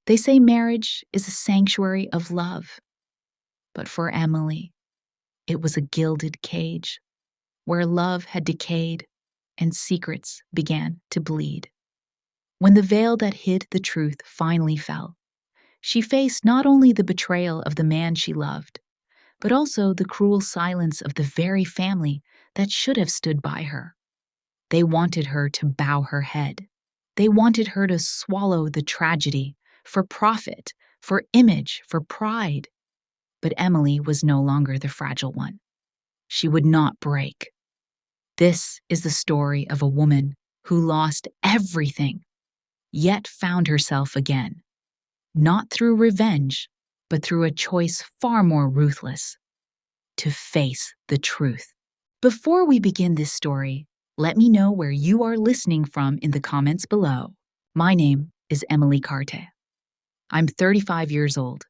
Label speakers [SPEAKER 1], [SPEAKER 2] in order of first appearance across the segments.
[SPEAKER 1] They say marriage is a sanctuary of love, but for Emily, it was a gilded cage where love had decayed and secrets began to bleed. When the veil that hid the truth finally fell, she faced not only the betrayal of the man she loved, but also the cruel silence of the very family that should have stood by her. They wanted her to bow her head. They wanted her to swallow the tragedy for profit, for image, for pride. But Emily was no longer the fragile one. She would not break. This is the story of a woman who lost everything, yet found herself again, not through revenge, but through a choice far more ruthless: to face the truth. Before we begin this story, let me know where you are listening from in the comments below. My name is Emily Carte. I'm 35 years old,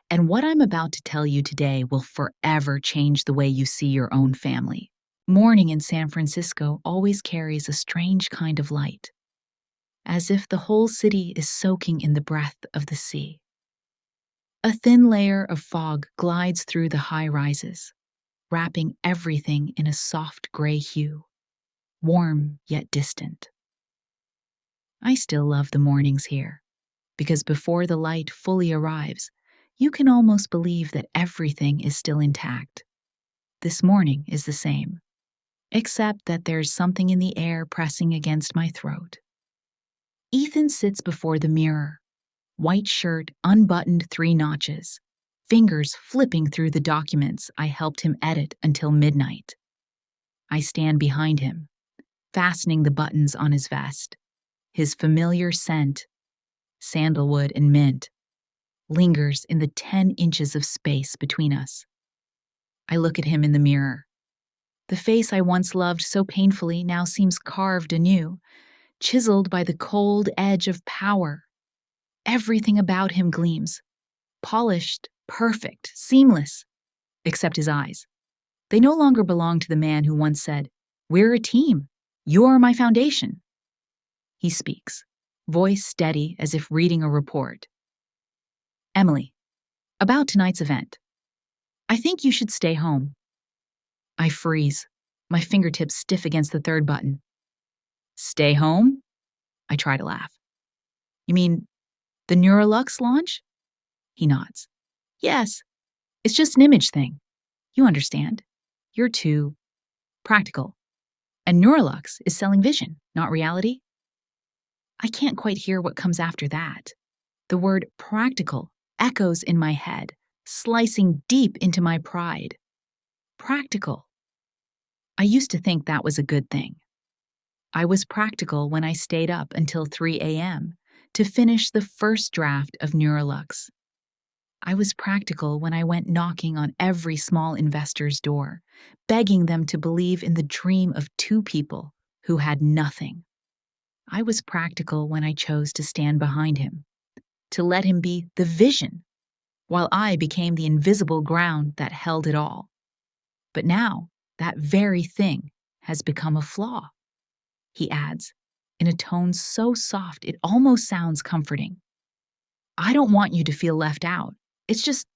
[SPEAKER 1] and what I'm about to tell you today will forever change the way you see your own family. Morning in San Francisco always carries a strange kind of light, as if the whole city is soaking in the breath of the sea. A thin layer of fog glides through the high rises, wrapping everything in a soft gray hue, warm yet distant. I still love the mornings here, because before the light fully arrives, you can almost believe that everything is still intact. This morning is the same, except that there's something in the air pressing against my throat. Ethan sits before the mirror, white shirt unbuttoned 3 notches, fingers flipping through the documents I helped him edit until midnight. I stand behind him, fastening the buttons on his vest. His familiar scent, sandalwood and mint, lingers in the 10 inches of space between us. I look at him in the mirror. The face I once loved so painfully now seems carved anew, chiseled by the cold edge of power. Everything about him gleams, polished, perfect, seamless, except his eyes. They no longer belong to the man who once said, "We're a team. You're my foundation." He speaks, voice steady as if reading a report. "Emily, about tonight's event. I think you should stay home." I freeze, my fingertips stiff against the 3rd button. "Stay home?" I try to laugh. "You mean the Neurolux launch?" He nods. "Yes, it's just an image thing. You understand. You're too practical. And Neurolux is selling vision, not reality." I can't quite hear what comes after that. The word practical echoes in my head, slicing deep into my pride. Practical. I used to think that was a good thing. I was practical when I stayed up until 3 a.m. to finish the first draft of Neurolux. I was practical when I went knocking on every small investor's door, begging them to believe in the dream of 2 people who had nothing. I was practical when I chose to stand behind him, to let him be the vision, while I became the invisible ground that held it all. But now, that very thing has become a flaw," he adds, in a tone so soft it almost sounds comforting. "I don't want you to feel left out. It's just,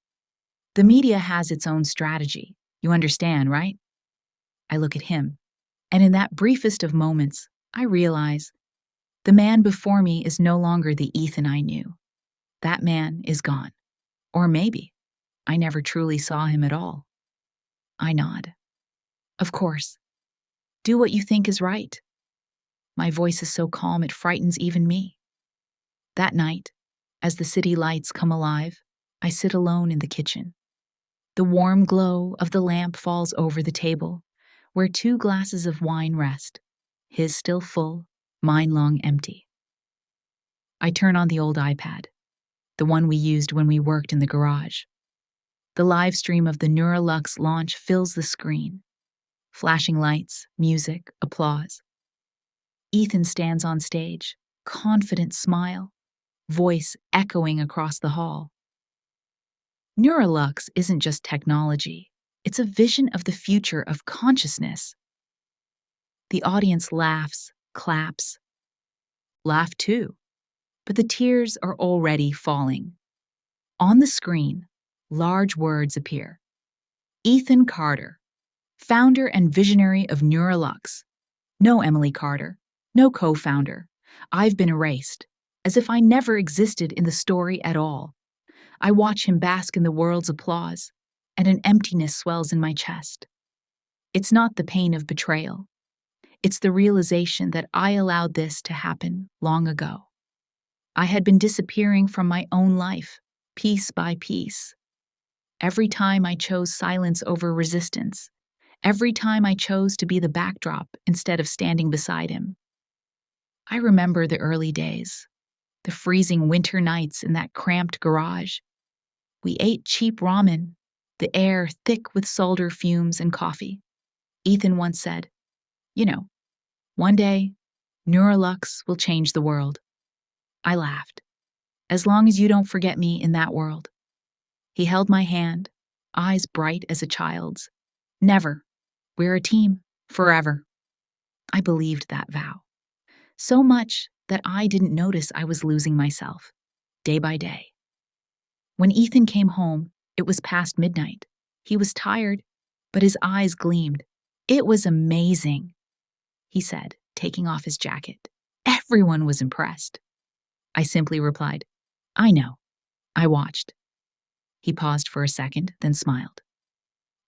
[SPEAKER 1] the media has its own strategy. You understand, right?" I look at him, and in that briefest of moments, I realize the man before me is no longer the Ethan I knew. That man is gone. Or maybe I never truly saw him at all. I nod. "Of course. Do what you think is right." My voice is so calm it frightens even me. That night, as the city lights come alive, I sit alone in the kitchen. The warm glow of the lamp falls over the table, where 2 glasses of wine rest, his still full, mine long empty. I turn on the old iPad, the one we used when we worked in the garage. The live stream of the Neurolux launch fills the screen. Flashing lights, music, applause. Ethan stands on stage, confident smile, voice echoing across the hall. Neurolux isn't just technology, it's a vision of the future of consciousness. The audience laughs, claps. Laugh too. but the tears are already falling. On the screen, large words appear. Ethan Carter, founder and visionary of Neuralux. No Emily Carter, no co-founder. I've been erased, as if I never existed in the story at all. I watch him bask in the world's applause, and an emptiness swells in my chest. It's not the pain of betrayal. It's the realization that I allowed this to happen long ago. I had been disappearing from my own life, piece by piece. Every time I chose silence over resistance, every time I chose to be the backdrop instead of standing beside him. I remember the early days, the freezing winter nights in that cramped garage. We ate cheap ramen, the air thick with solder fumes and coffee. Ethan once said, one day, Neuralux will change the world. I laughed. As long as you don't forget me in that world. He held my hand, eyes bright as a child's. Never. We're a team, forever. I believed that vow. So much that I didn't notice I was losing myself, day by day. When Ethan came home, it was past midnight. He was tired, but his eyes gleamed. It was amazing, he said, taking off his jacket. Everyone was impressed. I simply replied, I know. I watched. He paused for a second, then smiled.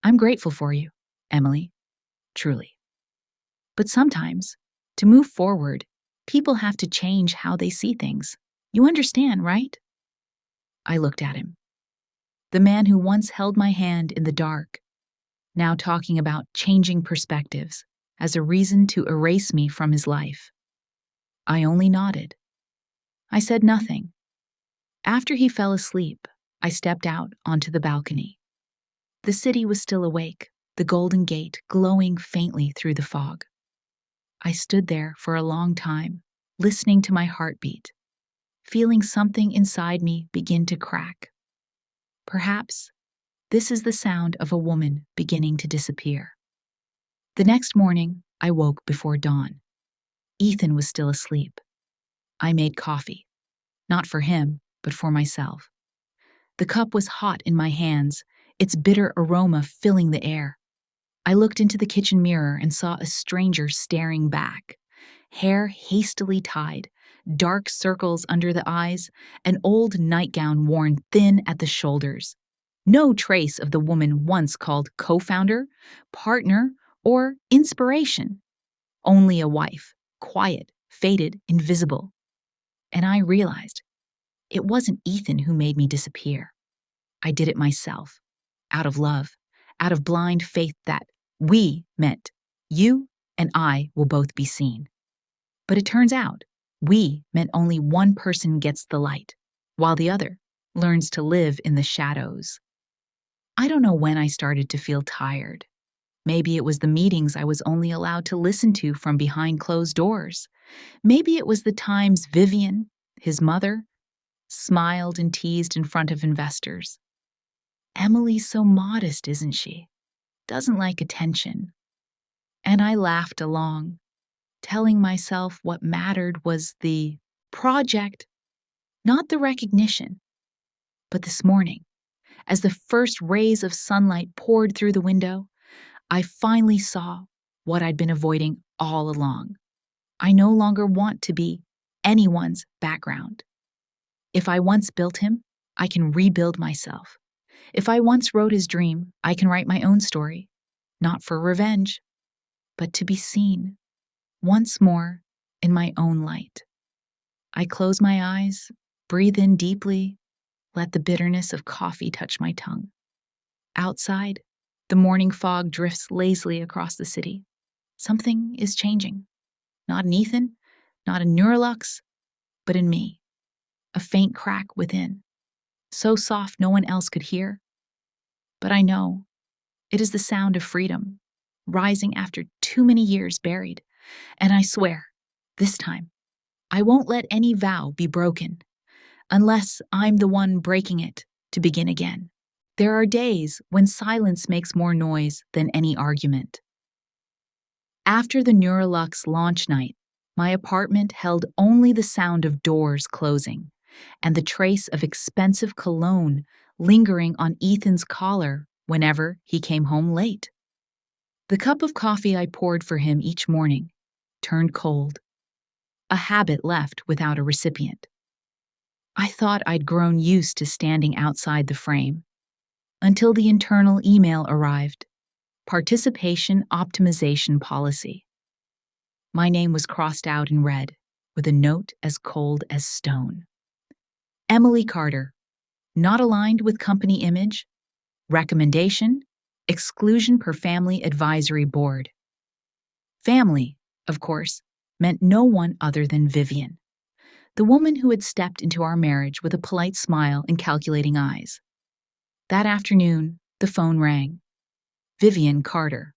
[SPEAKER 1] I'm grateful for you, Emily. Truly. But sometimes, to move forward, people have to change how they see things. You understand, right? I looked at him. The man who once held my hand in the dark, now talking about changing perspectives as a reason to erase me from his life. I only nodded. I said nothing. After he fell asleep, I stepped out onto the balcony. The city was still awake, the Golden Gate glowing faintly through the fog. I stood there for a long time, listening to my heartbeat, feeling something inside me begin to crack. Perhaps this is the sound of a woman beginning to disappear. The next morning, I woke before dawn. Ethan was still asleep. I made coffee, not for him, but for myself. The cup was hot in my hands, its bitter aroma filling the air. I looked into the kitchen mirror and saw a stranger staring back. Hair hastily tied, dark circles under the eyes, an old nightgown worn thin at the shoulders. No trace of the woman once called co-founder, partner, or inspiration. Only a wife, quiet, faded, invisible. And I realized it wasn't Ethan who made me disappear. I did it myself, out of love, out of blind faith that we meant you and I will both be seen. But it turns out we meant only one person gets the light, while the other learns to live in the shadows. I don't know when I started to feel tired. Maybe it was the meetings I was only allowed to listen to from behind closed doors. Maybe it was the times Vivian, his mother, smiled and teased in front of investors. Emily's so modest, isn't she? Doesn't like attention. And I laughed along, telling myself what mattered was the project, not the recognition. But this morning, as the first rays of sunlight poured through the window, I finally saw what I'd been avoiding all along. I no longer want to be anyone's background. If I once built him, I can rebuild myself. If I once wrote his dream, I can write my own story, not for revenge, but to be seen once more in my own light. I close my eyes, breathe in deeply, let the bitterness of coffee touch my tongue. Outside, the morning fog drifts lazily across the city. Something is changing. Not in Ethan, not in Neuralux, but in me. A faint crack within, so soft no one else could hear. But I know it is the sound of freedom, rising after too many years buried. And I swear, this time, I won't let any vow be broken, unless I'm the one breaking it to begin again. There are days when silence makes more noise than any argument. After the Neuralux launch night, My apartment held only the sound of doors closing and the trace of expensive cologne lingering on Ethan's collar whenever he came home late. The cup of coffee I poured for him each morning turned cold, a habit left without a recipient. I thought I'd grown used to standing outside the frame until the internal email arrived. Participation optimization policy. My name was crossed out in red with a note as cold as stone. Emily Carter, not aligned with company image. Recommendation, exclusion per family advisory board. Family, of course, meant no one other than Vivian, the woman who had stepped into our marriage with a polite smile and calculating eyes. That afternoon, the phone rang. Vivian Carter.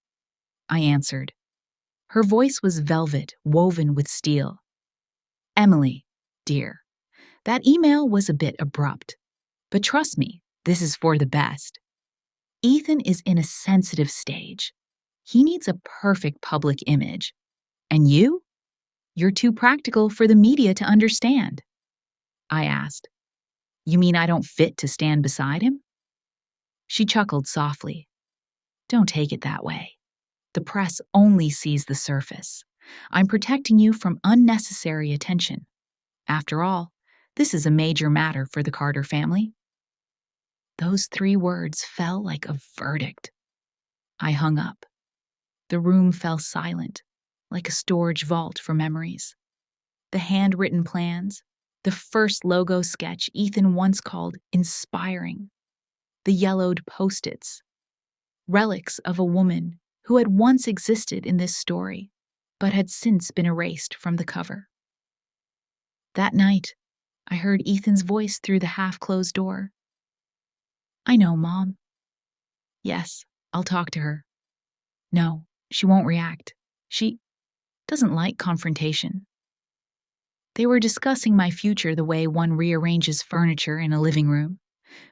[SPEAKER 1] I answered. Her voice was velvet woven with steel. Emily, dear, that email was a bit abrupt, but trust me, this is for the best. Ethan is in a sensitive stage. He needs a perfect public image. And you? You're too practical for the media to understand. I asked. You mean I don't fit to stand beside him? She chuckled softly. Don't take it that way. The press only sees the surface. I'm protecting you from unnecessary attention. After all, this is a major matter for the Carter family. Those 3 words fell like a verdict. I hung up. The room fell silent, like a storage vault for memories. The handwritten plans, the first logo sketch Ethan once called inspiring, the yellowed post-its, relics of a woman who had once existed in this story, but had since been erased from the cover. That night, I heard Ethan's voice through the half-closed door. I know, Mom. Yes, I'll talk to her. No, she won't react. She doesn't like confrontation. They were discussing my future the way one rearranges furniture in a living room,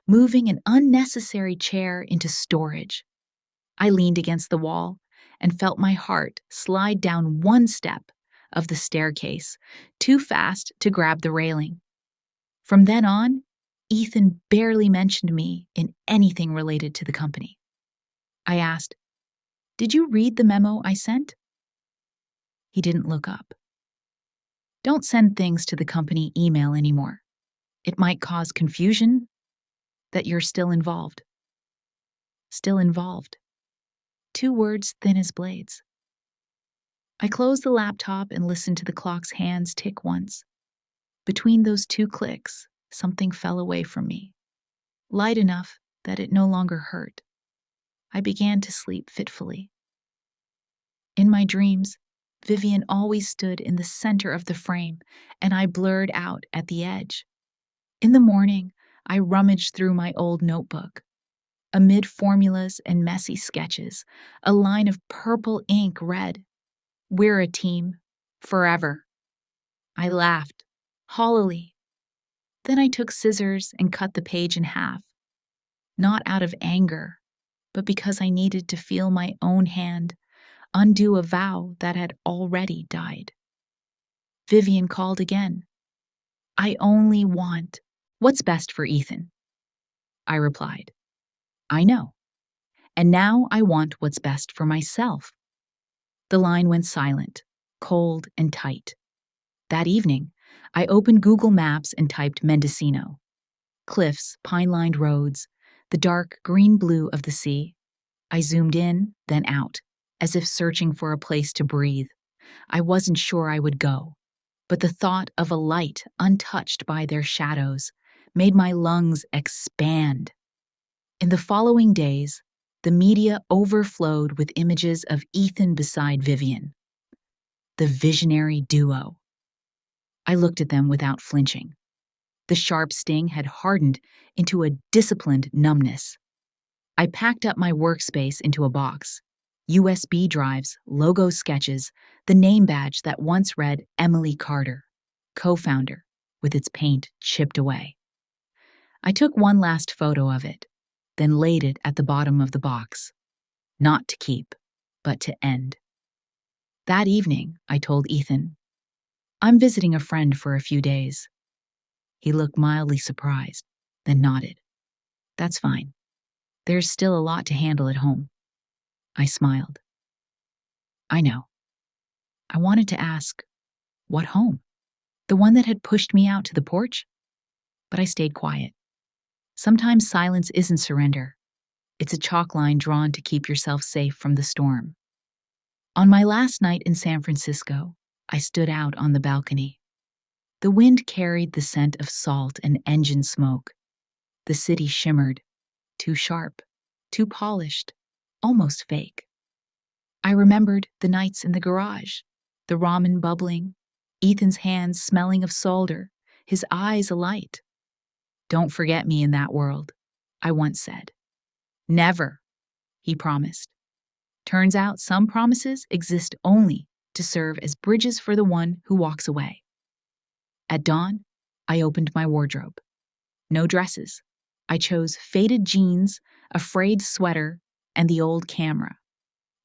[SPEAKER 1] moving an unnecessary chair into storage. I leaned against the wall and felt my heart slide down 1 step of the staircase, too fast to grab the railing. From then on, Ethan barely mentioned me in anything related to the company. I asked, Did you read the memo I sent? He didn't look up. Don't send things to the company email anymore. It might cause confusion that you're still involved. Still involved. 2 words thin as blades. I closed the laptop and listened to the clock's hands tick once. Between those 2 clicks, something fell away from me, light enough that it no longer hurt. I began to sleep fitfully. In my dreams, Vivian always stood in the center of the frame, and I blurred out at the edge. In the morning, I rummaged through my old notebook. Amid formulas and messy sketches, a line of purple ink read, We're a team, forever. I laughed, hollowly. Then I took scissors and cut the page in half, not out of anger, but because I needed to feel my own hand undo a vow that had already died. Vivian called again. I only want what's best for Ethan. I replied, I know. And now I want what's best for myself. The line went silent, cold and tight. That evening, I opened Google Maps and typed Mendocino. Cliffs, pine-lined roads, the dark green-blue of the sea. I zoomed in, then out, as if searching for a place to breathe. I wasn't sure I would go, but the thought of a light untouched by their shadows made my lungs expand. In the following days, the media overflowed with images of Ethan beside Vivian, the visionary duo. I looked at them without flinching. The sharp sting had hardened into a disciplined numbness. I packed up my workspace into a box, USB drives, logo sketches, the name badge that once read Emily Carter, co-founder, with its paint chipped away. I took one last photo of it, then laid it at the bottom of the box. Not to keep, but to end. That evening, I told Ethan, I'm visiting a friend for a few days. He looked mildly surprised, then nodded. That's fine. There's still a lot to handle at home. I smiled. I know. I wanted to ask, what home? The one that had pushed me out to the porch? But I stayed quiet. Sometimes silence isn't surrender. It's a chalk line drawn to keep yourself safe from the storm. On my last night in San Francisco, I stood out on the balcony. The wind carried the scent of salt and engine smoke. The city shimmered, too sharp, too polished, almost fake. I remembered the nights in the garage, the ramen bubbling, Ethan's hands smelling of solder, his eyes alight. Don't forget me in that world, I once said. Never, he promised. Turns out some promises exist only to serve as bridges for the one who walks away. At dawn, I opened my wardrobe. No dresses. I chose faded jeans, a frayed sweater, and the old camera.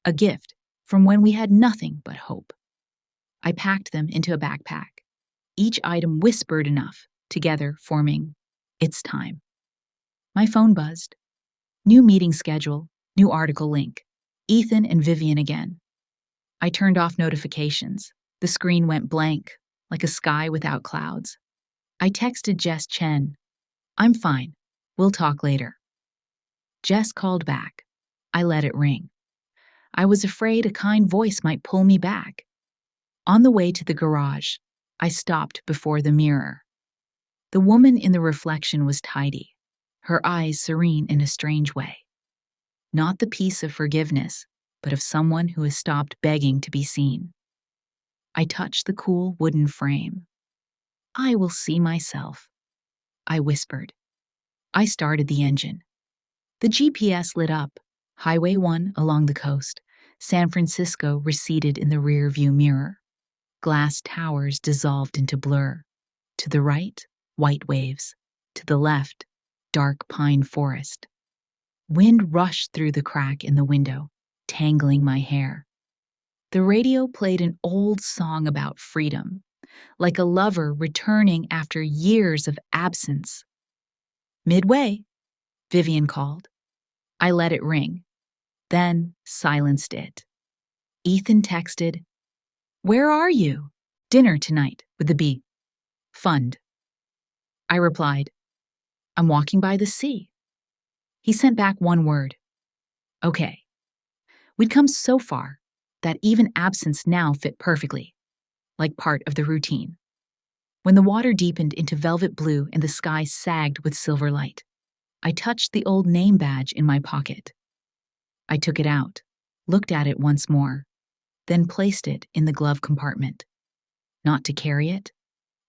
[SPEAKER 1] A gift from when we had nothing but hope. I packed them into a backpack. Each item whispered enough, together forming, it's time. My phone buzzed. New meeting schedule, new article link. Ethan and Vivian again. I turned off notifications. The screen went blank, like a sky without clouds. I texted Jess Chen. I'm fine. We'll talk later. Jess called back. I let it ring. I was afraid a kind voice might pull me back. On the way to the garage, I stopped before the mirror. The woman in the reflection was tidy, her eyes serene in a strange way. Not the peace of forgiveness, but of someone who has stopped begging to be seen. I touched the cool wooden frame. I will see myself, I whispered. I started the engine. The GPS lit up, Highway 1 along the coast. San Francisco receded in the rear-view mirror. Glass towers dissolved into blur. To the right, white waves. To the left, dark pine forest. Wind rushed through the crack in the window, tangling my hair. The radio played an old song about freedom, like a lover returning after years of absence. Midway, Vivian called. I let it ring, then silenced it. Ethan texted, "Where are you? Dinner tonight with the B. Fund." I replied, "I'm walking by the sea." He sent back one word, "Okay." We'd come so far that even absence now fit perfectly, like part of the routine. When the water deepened into velvet blue and the sky sagged with silver light, I touched the old name badge in my pocket. I took it out, looked at it once more, then placed it in the glove compartment. Not to carry it,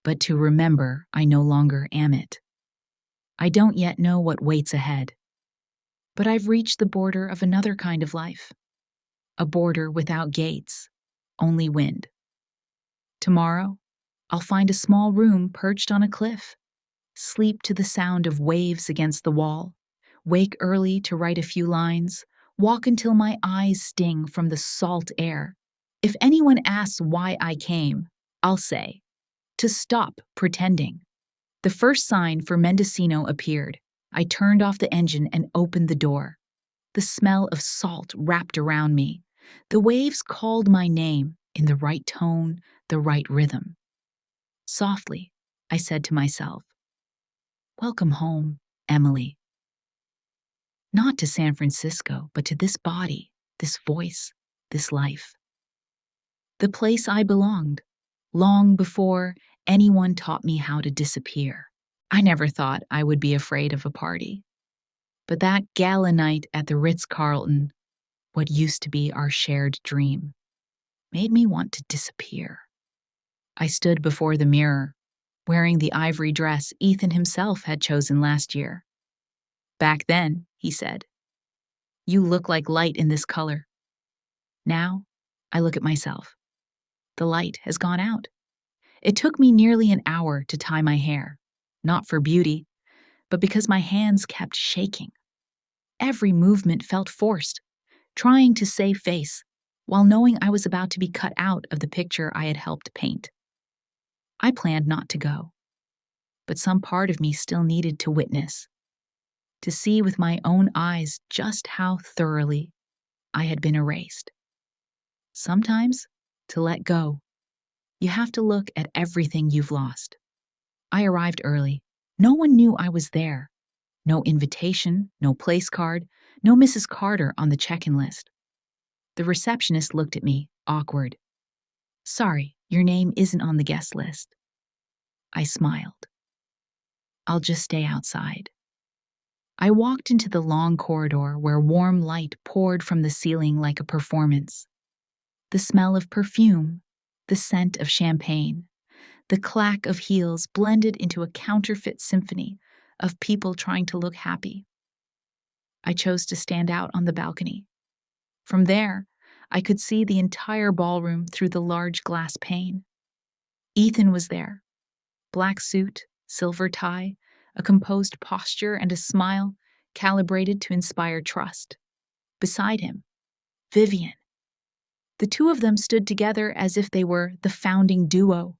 [SPEAKER 1] but to remember I no longer am it. I don't yet know what waits ahead, but I've reached the border of another kind of life. A border without gates, only wind. Tomorrow, I'll find a small room perched on a cliff, sleep to the sound of waves against the wall, wake early to write a few lines, walk until my eyes sting from the salt air. If anyone asks why I came, I'll say, to stop pretending. The first sign for Mendocino appeared. I turned off the engine and opened the door. The smell of salt wrapped around me. The waves called my name in the right tone, the right rhythm. Softly, I said to myself, "Welcome home, Emily." Not to San Francisco, but to this body, this voice, this life. The place I belonged, long before anyone taught me how to disappear. I never thought I would be afraid of a party. But that gala night at the Ritz-Carlton, what used to be our shared dream, made me want to disappear. I stood before the mirror, wearing the ivory dress Ethan himself had chosen last year. "Back then," he said, "you look like light in this color." Now, I look at myself. The light has gone out. It took me nearly an hour to tie my hair, not for beauty, but because my hands kept shaking. Every movement felt forced, trying to save face, while knowing I was about to be cut out of the picture I had helped paint. I planned not to go, but some part of me still needed to witness, to see with my own eyes just how thoroughly I had been erased. Sometimes, to let go, you have to look at everything you've lost. I arrived early. No one knew I was there. No invitation, no place card, no Mrs. Carter on the check-in list. The receptionist looked at me, awkward. "Sorry, your name isn't on the guest list." I smiled. "I'll just stay outside." I walked into the long corridor where warm light poured from the ceiling like a performance. The smell of perfume, the scent of champagne, the clack of heels blended into a counterfeit symphony of people trying to look happy. I chose to stand out on the balcony. From there, I could see the entire ballroom through the large glass pane. Ethan was there. Black suit, silver tie, a composed posture, and a smile calibrated to inspire trust. Beside him, Vivian. The two of them stood together as if they were the founding duo.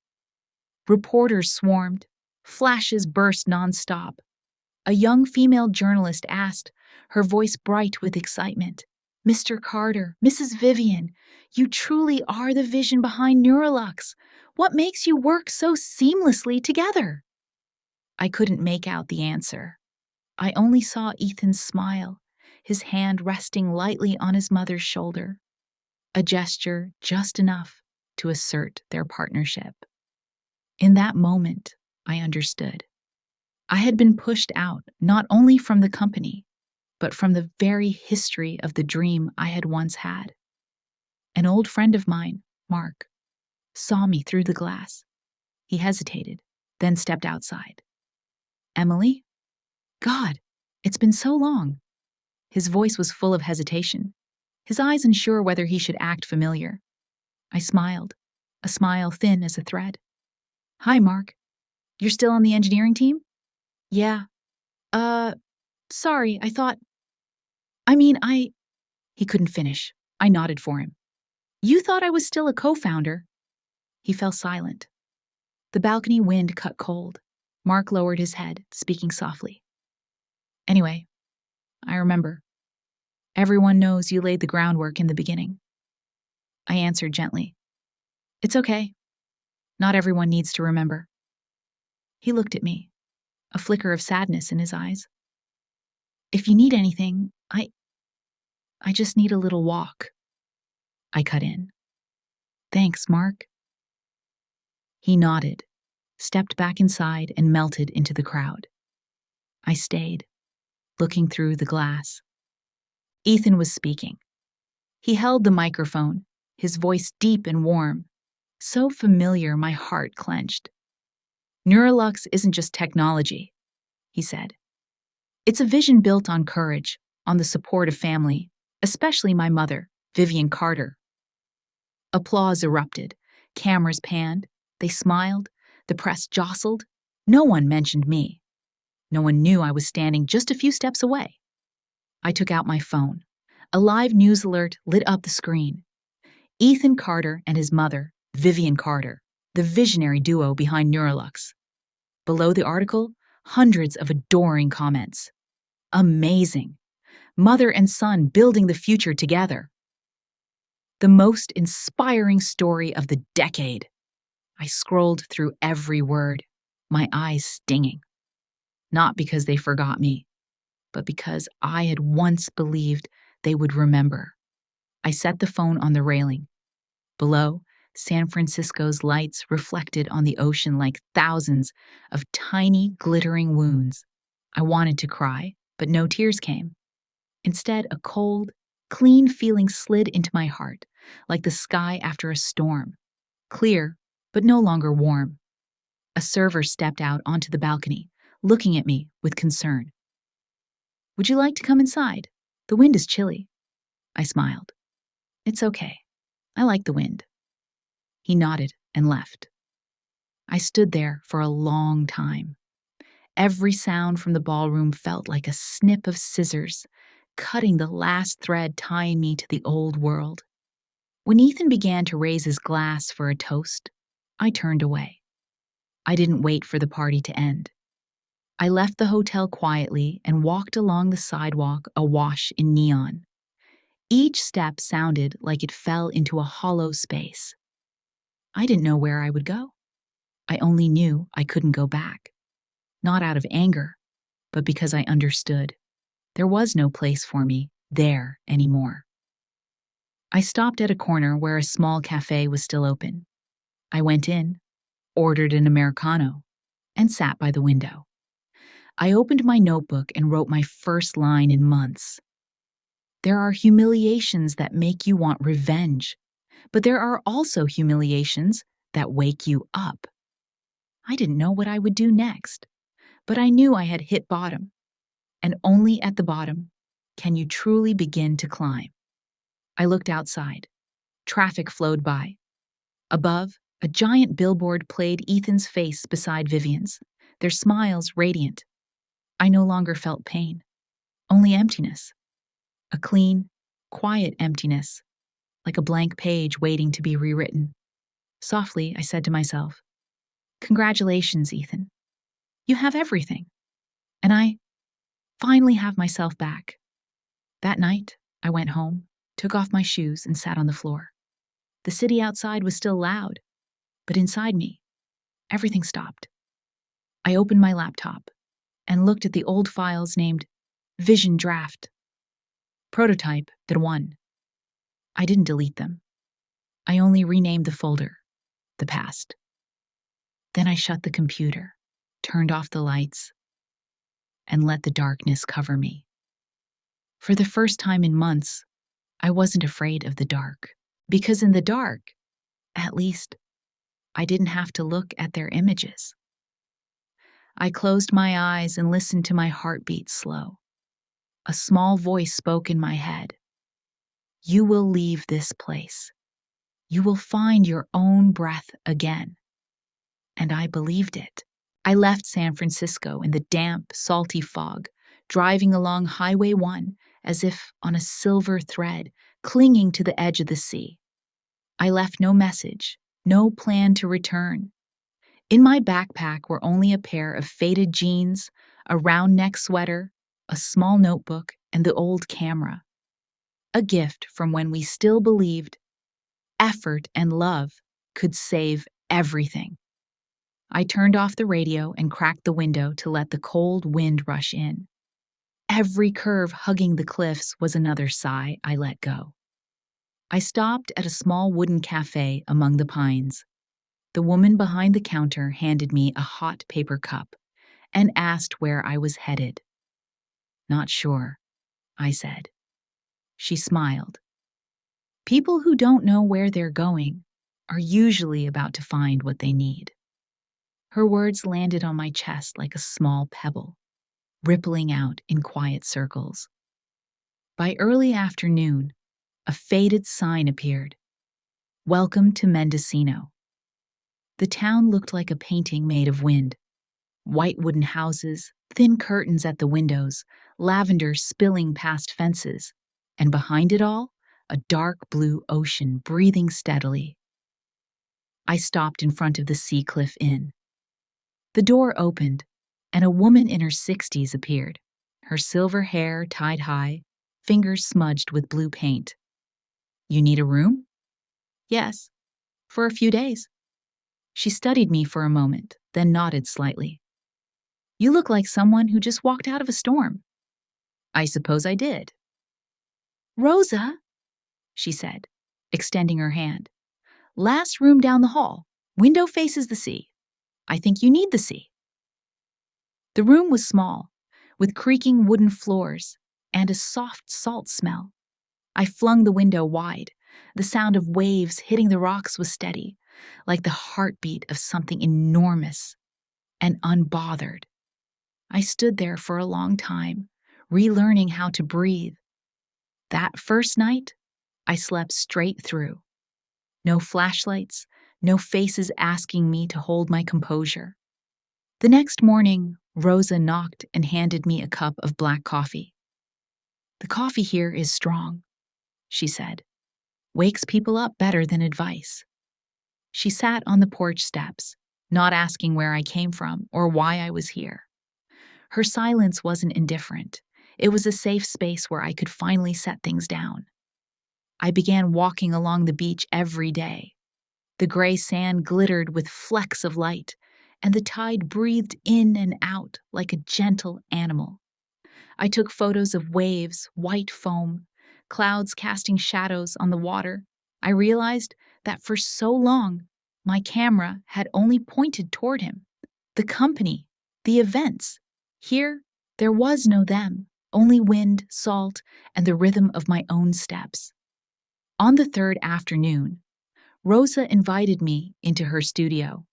[SPEAKER 1] Reporters swarmed. Flashes burst nonstop. A young female journalist asked, her voice bright with excitement, "Mr. Carter, Mrs. Vivian, you truly are the vision behind Neurolux. What makes you work so seamlessly together?" I couldn't make out the answer. I only saw Ethan's smile, his hand resting lightly on his mother's shoulder, a gesture just enough to assert their partnership. In that moment, I understood. I had been pushed out not only from the company, but from the very history of the dream I had once had. An old friend of mine, Mark, saw me through the glass. He hesitated, then stepped outside. "Emily? God, it's been so long." His voice was full of hesitation, his eyes unsure whether he should act familiar. I smiled, a smile thin as a thread. "Hi, Mark. You're still on the engineering team?" "Yeah. Sorry, He couldn't finish. I nodded for him. "You thought I was still a co-founder." He fell silent. The balcony wind cut cold. Mark lowered his head, speaking softly. "Anyway, I remember. Everyone knows you laid the groundwork in the beginning." I answered gently. "It's okay. Not everyone needs to remember." He looked at me, a flicker of sadness in his eyes. "If you need anything, I just need a little walk." I cut in. "Thanks, Mark." He nodded, stepped back inside, and melted into the crowd. I stayed, looking through the glass. Ethan was speaking. He held the microphone, his voice deep and warm, so familiar my heart clenched. "Neurolux isn't just technology," he said. "It's a vision built on courage, on the support of family, especially my mother, Vivian Carter." Applause erupted. Cameras panned. They smiled. The press jostled. No one mentioned me. No one knew I was standing just a few steps away. I took out my phone. A live news alert lit up the screen. Ethan Carter and his mother, Vivian Carter, the visionary duo behind Neurolux. Below the article, hundreds of adoring comments. "Amazing. Mother and son building the future together. The most inspiring story of the decade." I scrolled through every word, my eyes stinging. Not because they forgot me, but because I had once believed they would remember. I set the phone on the railing. Below, San Francisco's lights reflected on the ocean like thousands of tiny, glittering wounds. I wanted to cry, but no tears came. Instead, a cold, clean feeling slid into my heart, like the sky after a storm. Clear, but no longer warm. A server stepped out onto the balcony, looking at me with concern. "Would you like to come inside? The wind is chilly." I smiled. "It's okay. I like the wind." He nodded and left. I stood there for a long time. Every sound from the ballroom felt like a snip of scissors, cutting the last thread tying me to the old world. When Ethan began to raise his glass for a toast, I turned away. I didn't wait for the party to end. I left the hotel quietly and walked along the sidewalk awash in neon. Each step sounded like it fell into a hollow space. I didn't know where I would go. I only knew I couldn't go back. Not out of anger, but because I understood. There was no place for me there anymore. I stopped at a corner where a small cafe was still open. I went in, ordered an Americano, and sat by the window. I opened my notebook and wrote my first line in months. There are humiliations that make you want revenge, but there are also humiliations that wake you up. I didn't know what I would do next, but I knew I had hit bottom, and only at the bottom can you truly begin to climb. I looked outside. Traffic flowed by. Above, a giant billboard played Ethan's face beside Vivian's, their smiles radiant. I no longer felt pain, only emptiness. A clean, quiet emptiness, like a blank page waiting to be rewritten. Softly, I said to myself, "Congratulations, Ethan. You have everything." And I finally have myself back. That night, I went home, took off my shoes, and sat on the floor. The city outside was still loud, but inside me, everything stopped. I opened my laptop and looked at the old files named Vision Draft, Prototype that won. I didn't delete them. I only renamed the folder, the past. Then I shut the computer, turned off the lights, and let the darkness cover me. For the first time in months, I wasn't afraid of the dark, because in the dark, at least, I didn't have to look at their images. I closed my eyes and listened to my heartbeat slow. A small voice spoke in my head. You will leave this place. You will find your own breath again. And I believed it. I left San Francisco in the damp, salty fog, driving along Highway 1 as if on a silver thread, clinging to the edge of the sea. I left no message, no plan to return. In my backpack were only a pair of faded jeans, a round-neck sweater, a small notebook, and the old camera. A gift from when we still believed effort and love could save everything. I turned off the radio and cracked the window to let the cold wind rush in. Every curve hugging the cliffs was another sigh I let go. I stopped at a small wooden cafe among the pines. The woman behind the counter handed me a hot paper cup and asked where I was headed. Not sure, I said. She smiled. People who don't know where they're going are usually about to find what they need. Her words landed on my chest like a small pebble, rippling out in quiet circles. By early afternoon, a faded sign appeared. Welcome to Mendocino. The town looked like a painting made of wind. White wooden houses, thin curtains at the windows, lavender spilling past fences, and behind it all, a dark blue ocean breathing steadily. I stopped in front of the Sea Cliff Inn. The door opened, and a woman in her 60s appeared, her silver hair tied high, fingers smudged with blue paint. You need a room? Yes, for a few days. She studied me for a moment, then nodded slightly. You look like someone who just walked out of a storm. I suppose I did. Rosa, she said, extending her hand. Last room down the hall. Window faces the sea. I think you need the sea. The room was small, with creaking wooden floors and a soft salt smell. I flung the window wide. The sound of waves hitting the rocks was steady, like the heartbeat of something enormous and unbothered. I stood there for a long time, relearning how to breathe. That first night, I slept straight through. No flashlights, no faces asking me to hold my composure. The next morning, Rosa knocked and handed me a cup of black coffee. The coffee here is strong, she said. Wakes people up better than advice. She sat on the porch steps, not asking where I came from or why I was here. Her silence wasn't indifferent. It was a safe space where I could finally set things down. I began walking along the beach every day. The gray sand glittered with flecks of light, and the tide breathed in and out like a gentle animal. I took photos of waves, white foam, clouds casting shadows on the water. I realized that for so long, my camera had only pointed toward him. The company, the events. Here, there was no them, only wind, salt, and the rhythm of my own steps. On the third afternoon, Rosa invited me into her studio.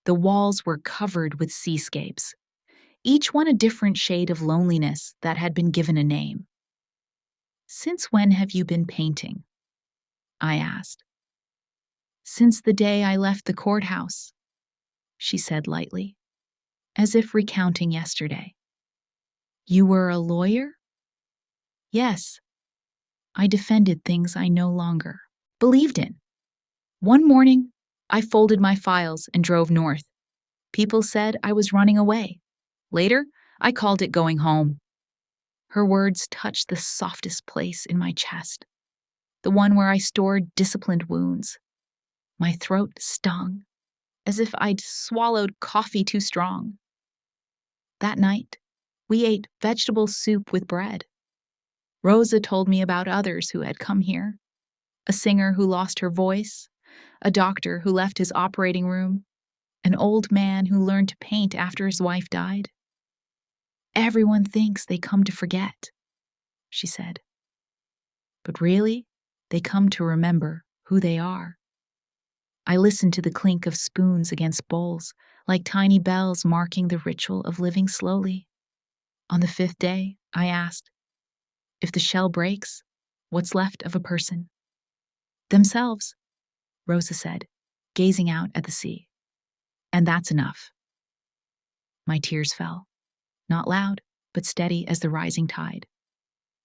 [SPEAKER 1] The walls were covered with seascapes, each one a different shade of loneliness that had been given a name. "Since when have you been painting?" I asked. "Since the day I left the courthouse," she said lightly, as if recounting yesterday. "You were a lawyer?" "Yes. I defended things I no longer believed in. One morning, I folded my files and drove north. People said I was running away. Later, I called it going home." Her words touched the softest place in my chest, the one where I stored disciplined wounds. My throat stung, as if I'd swallowed coffee too strong. That night, we ate vegetable soup with bread. Rosa told me about others who had come here. A singer who lost her voice, a doctor who left his operating room, an old man who learned to paint after his wife died. "Everyone thinks they come to forget," she said. "But really, they come to remember who they are." I listened to the clink of spoons against bowls, like tiny bells marking the ritual of living slowly. On the fifth day, I asked, "If the shell breaks, what's left of a person?" "Themselves," Rosa said, gazing out at the sea. "And that's enough." My tears fell, not loud, but steady as the rising tide.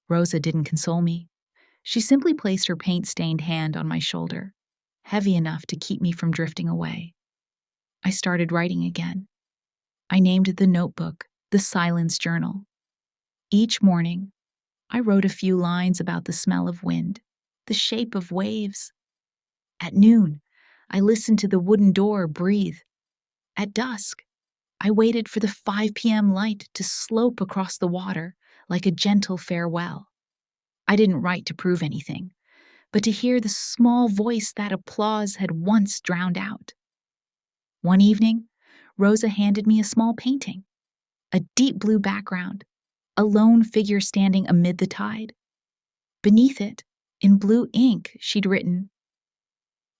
[SPEAKER 1] Rosa didn't console me. She simply placed her paint-stained hand on my shoulder, heavy enough to keep me from drifting away. I started writing again. I named the notebook the Silence Journal. Each morning, I wrote a few lines about the smell of wind, the shape of waves. At noon, I listened to the wooden door breathe. At dusk, I waited for the 5 p.m. light to slope across the water like a gentle farewell. I didn't write to prove anything, but to hear the small voice that applause had once drowned out. One evening, Rosa handed me a small painting, a deep blue background, a lone figure standing amid the tide. Beneath it, in blue ink, she'd written,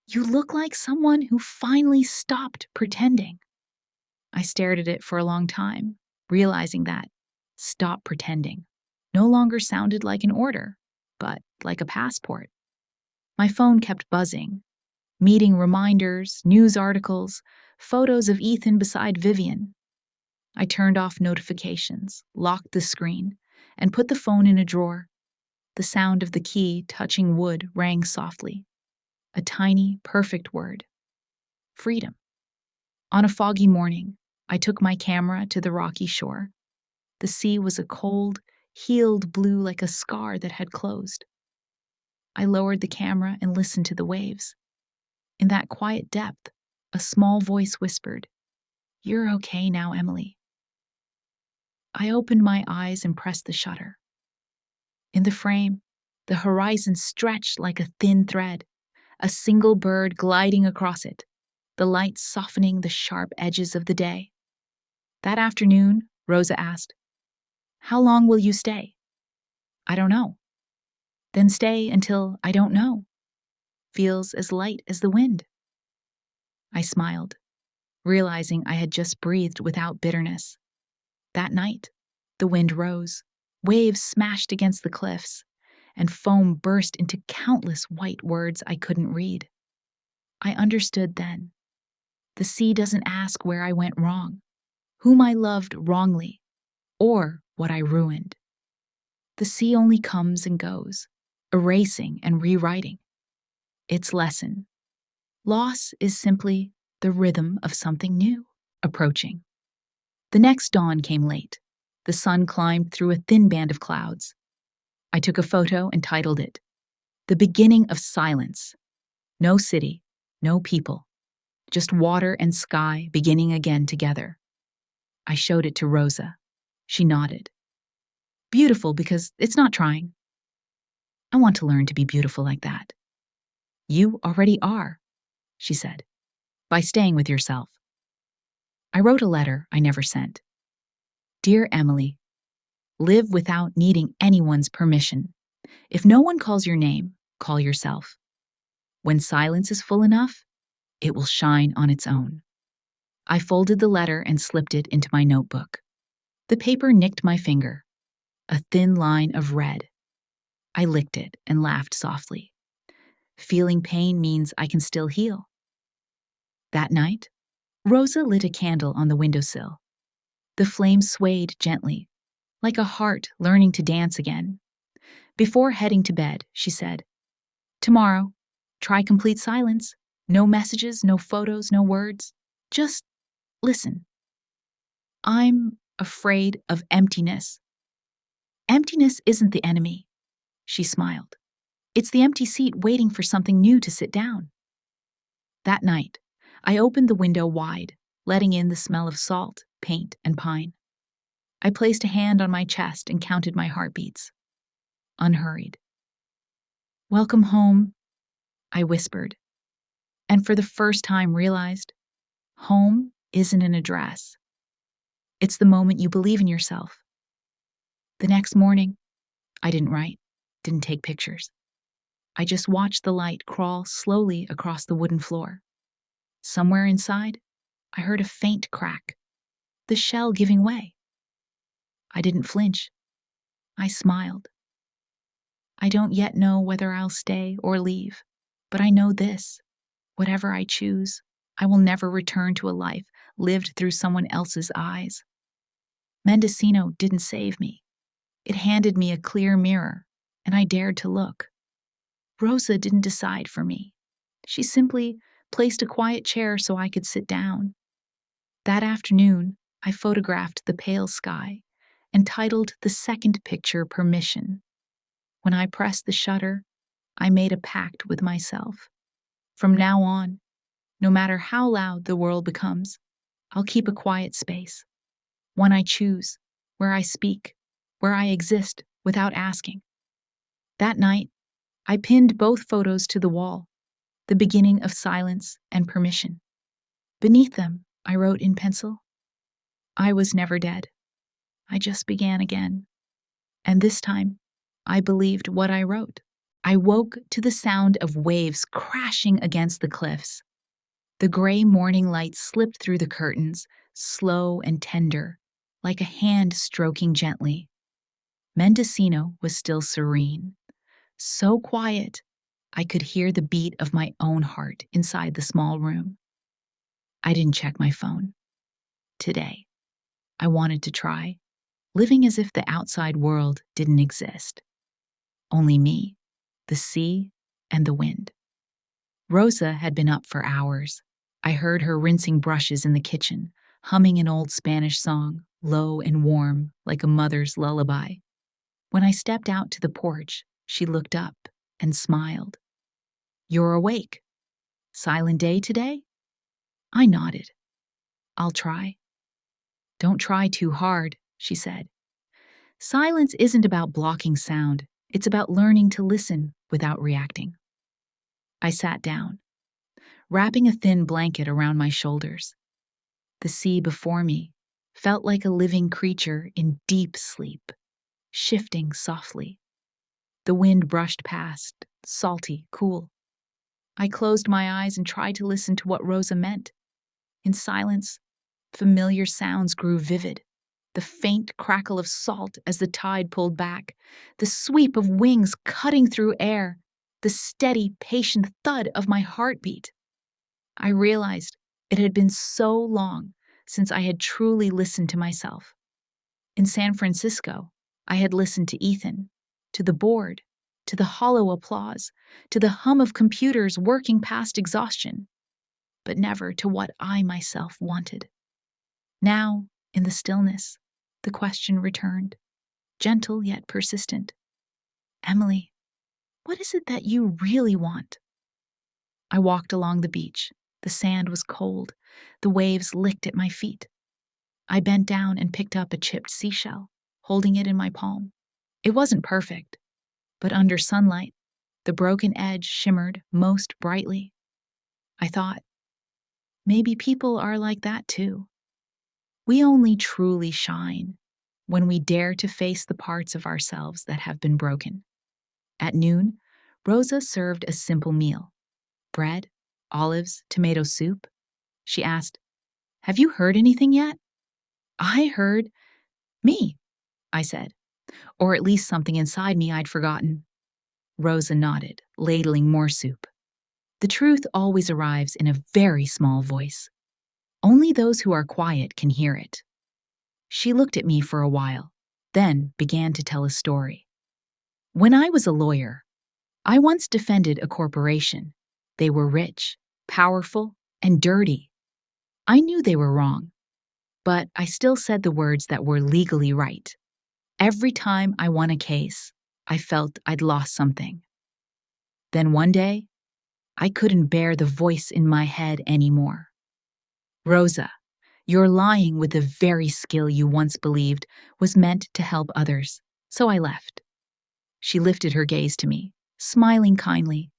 [SPEAKER 1] "You look like someone who finally stopped pretending." I stared at it for a long time, realizing that "stop pretending" no longer sounded like an order, but like a passport. My phone kept buzzing. Meeting reminders, news articles, photos of Ethan beside Vivian. I turned off notifications, locked the screen, and put the phone in a drawer. The sound of the key touching wood rang softly. A tiny, perfect word. Freedom. On a foggy morning, I took my camera to the rocky shore. The sea was a cold, healed blue like a scar that had closed. I lowered the camera and listened to the waves. In that quiet depth, a small voice whispered, "You're okay now, Emily." I opened my eyes and pressed the shutter. In the frame, the horizon stretched like a thin thread, a single bird gliding across it, the light softening the sharp edges of the day. That afternoon, Rosa asked, "How long will you stay?" "I don't know." "Then stay until I don't know." Feels as light as the wind. I smiled, realizing I had just breathed without bitterness. That night, the wind rose, waves smashed against the cliffs, and foam burst into countless white words I couldn't read. I understood then. The sea doesn't ask where I went wrong, whom I loved wrongly, or what I ruined. The sea only comes and goes, erasing and rewriting. Its lesson. Loss is simply the rhythm of something new approaching. The next dawn came late. The sun climbed through a thin band of clouds. I took a photo and titled it, "The Beginning of Silence." No city, no people, just water and sky beginning again together. I showed it to Rosa. She nodded. Beautiful because it's not trying. I want to learn to be beautiful like that. You already are, she said, by staying with yourself. I wrote a letter I never sent. Dear Emily, live without needing anyone's permission. If no one calls your name, call yourself. When silence is full enough, it will shine on its own. I folded the letter and slipped it into my notebook. The paper nicked my finger, a thin line of red. I licked it and laughed softly. Feeling pain means I can still heal. That night, Rosa lit a candle on the windowsill. The flame swayed gently, like a heart learning to dance again. Before heading to bed, she said, "Tomorrow, try complete silence. No messages, no photos, no words. Just listen. I'm afraid of emptiness." Emptiness isn't the enemy, she smiled. It's the empty seat waiting for something new to sit down. That night, I opened the window wide, letting in the smell of salt, paint, and pine. I placed a hand on my chest and counted my heartbeats. Unhurried. "Welcome home," I whispered, and for the first time realized home isn't an address. It's the moment you believe in yourself. The next morning, I didn't write, didn't take pictures. I just watched the light crawl slowly across the wooden floor. Somewhere inside, I heard a faint crack, the shell giving way. I didn't flinch. I smiled. I don't yet know whether I'll stay or leave, but I know this. Whatever I choose, I will never return to a life lived through someone else's eyes. Mendocino didn't save me. It handed me a clear mirror, and I dared to look. Rosa didn't decide for me. She simply placed a quiet chair so I could sit down. That afternoon, I photographed the pale sky and titled the second picture Permission. When I pressed the shutter, I made a pact with myself. From now on, no matter how loud the world becomes, I'll keep a quiet space, one I choose, where I speak, where I exist without asking. That night, I pinned both photos to the wall, the beginning of silence and permission. Beneath them, I wrote in pencil, "I was never dead. I just began again." And this time, I believed what I wrote. I woke to the sound of waves crashing against the cliffs. The gray morning light slipped through the curtains, slow and tender, like a hand stroking gently. Mendocino was still serene, so quiet I could hear the beat of my own heart inside the small room. I didn't check my phone. Today, I wanted to try, living as if the outside world didn't exist. Only me, the sea, and the wind. Rosa had been up for hours. I heard her rinsing brushes in the kitchen, humming an old Spanish song, low and warm, like a mother's lullaby. When I stepped out to the porch, she looked up and smiled. "You're awake. Silent day today?" I nodded. "I'll try." "Don't try too hard," she said. Silence isn't about blocking sound. It's about learning to listen without reacting. I sat down, wrapping a thin blanket around my shoulders. The sea before me felt like a living creature in deep sleep, shifting softly. The wind brushed past, salty, cool. I closed my eyes and tried to listen to what Rosa meant. In silence, familiar sounds grew vivid. The faint crackle of salt as the tide pulled back, the sweep of wings cutting through air, the steady, patient thud of my heartbeat. I realized it had been so long since I had truly listened to myself. In San Francisco, I had listened to Ethan, to the board, to the hollow applause, to the hum of computers working past exhaustion. but never to what I myself wanted. Now, in the stillness, the question returned, gentle yet persistent. Emily, what is it that you really want? I walked along the beach. The sand was cold. The waves licked at my feet. I bent down and picked up a chipped seashell, holding it in my palm. It wasn't perfect, but under sunlight, the broken edge shimmered most brightly. I thought, maybe people are like that too. We only truly shine when we dare to face the parts of ourselves that have been broken. At noon, Rosa served a simple meal. Bread, olives, tomato soup. She asked, "Have you heard anything yet?" "I heard me," I said, or at least something inside me I'd forgotten. Rosa nodded, ladling more soup. The truth always arrives in a very small voice. Only those who are quiet can hear it. She looked at me for a while, then began to tell a story. When I was a lawyer, I once defended a corporation. They were rich, powerful, and dirty. I knew they were wrong, but I still said the words that were legally right. Every time I won a case, I felt I'd lost something. Then one day, I couldn't bear the voice in my head anymore. "Rosa, you're lying with the very skill you once believed was meant to help others." So I left. She lifted her gaze to me, smiling kindly.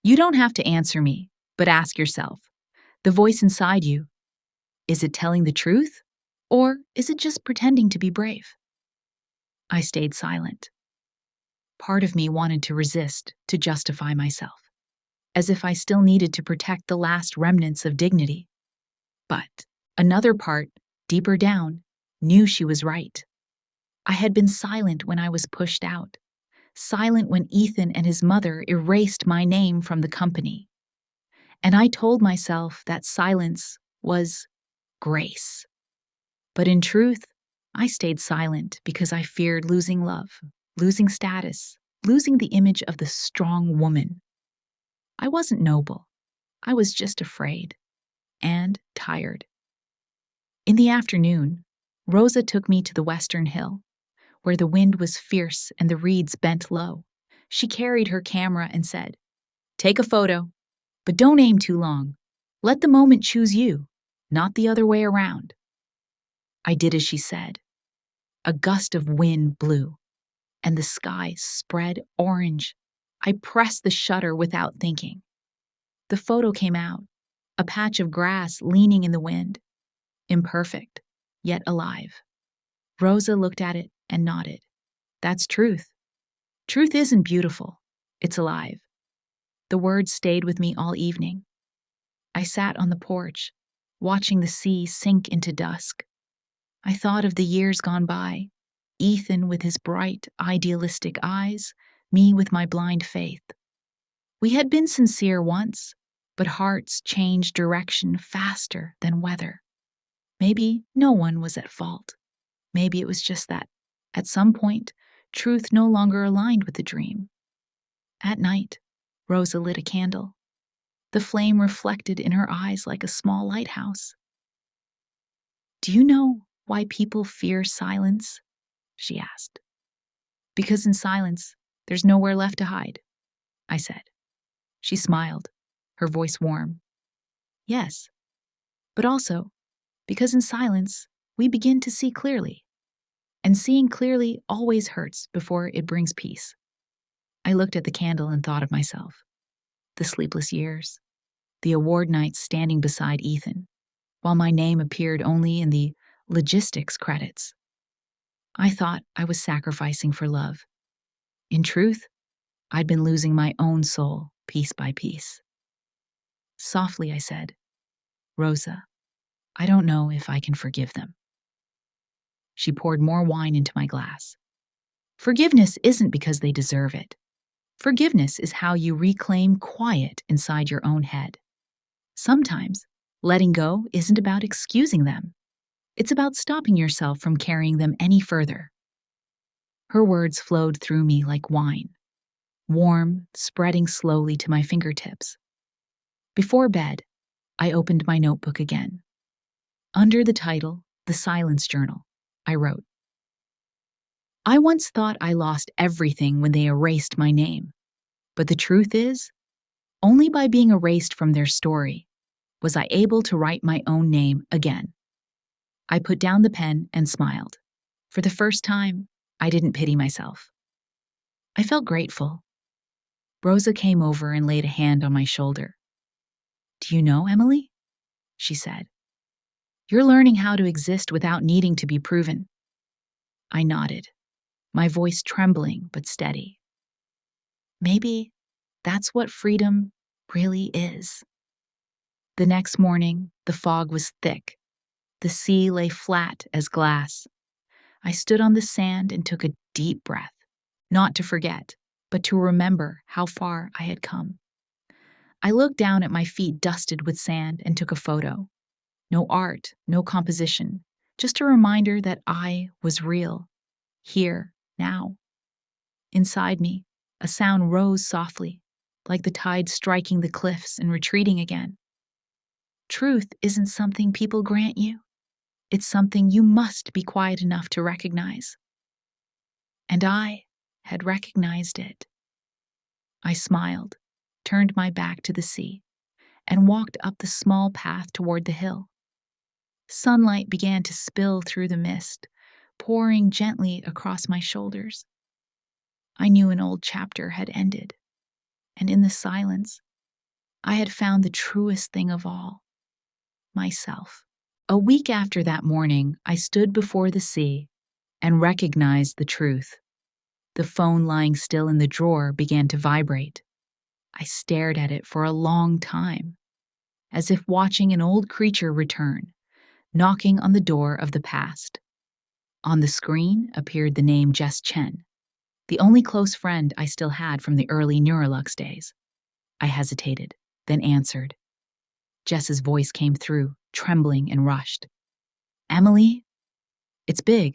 [SPEAKER 1] "You don't have to answer me, but ask yourself, the voice inside you, is it telling the truth? Or is it just pretending to be brave?" I stayed silent. Part of me wanted to resist, to justify myself, as if I still needed to protect the last remnants of dignity. But another part, deeper down, knew she was right. I had been silent when I was pushed out, silent when Ethan and his mother erased my name from the company. And I told myself that silence was grace. But in truth, I stayed silent because I feared losing love, losing status, losing the image of the strong woman. I wasn't noble. I was just afraid and tired. In the afternoon, Rosa took me to the western hill, where the wind was fierce and the reeds bent low. She carried her camera and said, "Take a photo, but don't aim too long. Let the moment choose you, not the other way around." I did as she said. A gust of wind blew, and the sky spread orange. I pressed the shutter without thinking. The photo came out, a patch of grass leaning in the wind, imperfect, yet alive. Rosa looked at it and nodded. "That's truth. Truth isn't beautiful, it's alive." The words stayed with me all evening. I sat on the porch, watching the sea sink into dusk. I thought of the years gone by, Ethan with his bright, idealistic eyes, me with my blind faith. We had been sincere once, but hearts changed direction faster than weather. Maybe no one was at fault. Maybe it was just that, at some point, truth no longer aligned with the dream. At night, Rosa lit a candle. The flame reflected in her eyes like a small lighthouse. "Do you know why people fear silence?" she asked. "Because in silence, there's nowhere left to hide," I said. She smiled, her voice warm. "Yes, but also because in silence, we begin to see clearly. And seeing clearly always hurts before it brings peace." I looked at the candle and thought of myself. The sleepless years, the award nights standing beside Ethan, while my name appeared only in the logistics credits. I thought I was sacrificing for love. In truth, I'd been losing my own soul piece by piece. Softly I said, "Rosa, I don't know if I can forgive them." She poured more wine into my glass. "Forgiveness isn't because they deserve it. Forgiveness is how you reclaim quiet inside your own head. Sometimes, letting go isn't about excusing them. It's about stopping yourself from carrying them any further." Her words flowed through me like wine, warm, spreading slowly to my fingertips. Before bed, I opened my notebook again. Under the title, The Silence Journal, I wrote, I once thought I lost everything when they erased my name. But the truth is, only by being erased from their story was I able to write my own name again. I put down the pen and smiled. For the first time, I didn't pity myself. I felt grateful. Rosa came over and laid a hand on my shoulder. Do you know, Emily? She said. You're learning how to exist without needing to be proven. I nodded, my voice trembling but steady. Maybe that's what freedom really is. The next morning, the fog was thick. The sea lay flat as glass. I stood on the sand and took a deep breath, not to forget, but to remember how far I had come. I looked down at my feet dusted with sand and took a photo. No art, no composition, just a reminder that I was real, here, now. Inside me, a sound rose softly, like the tide striking the cliffs and retreating again. Truth isn't something people grant you. It's something you must be quiet enough to recognize. And I had recognized it. I smiled, turned my back to the sea, and walked up the small path toward the hill. Sunlight began to spill through the mist, pouring gently across my shoulders. I knew an old chapter had ended, and in the silence, I had found the truest thing of all, myself. A week after that morning, I stood before the sea and recognized the truth. The phone lying still in the drawer began to vibrate. I stared at it for a long time, as if watching an old creature return, knocking on the door of the past. On the screen appeared the name Jess Chen, the only close friend I still had from the early Neurolux days. I hesitated, then answered. Jess's voice came through, trembling and rushed. Emily? It's big.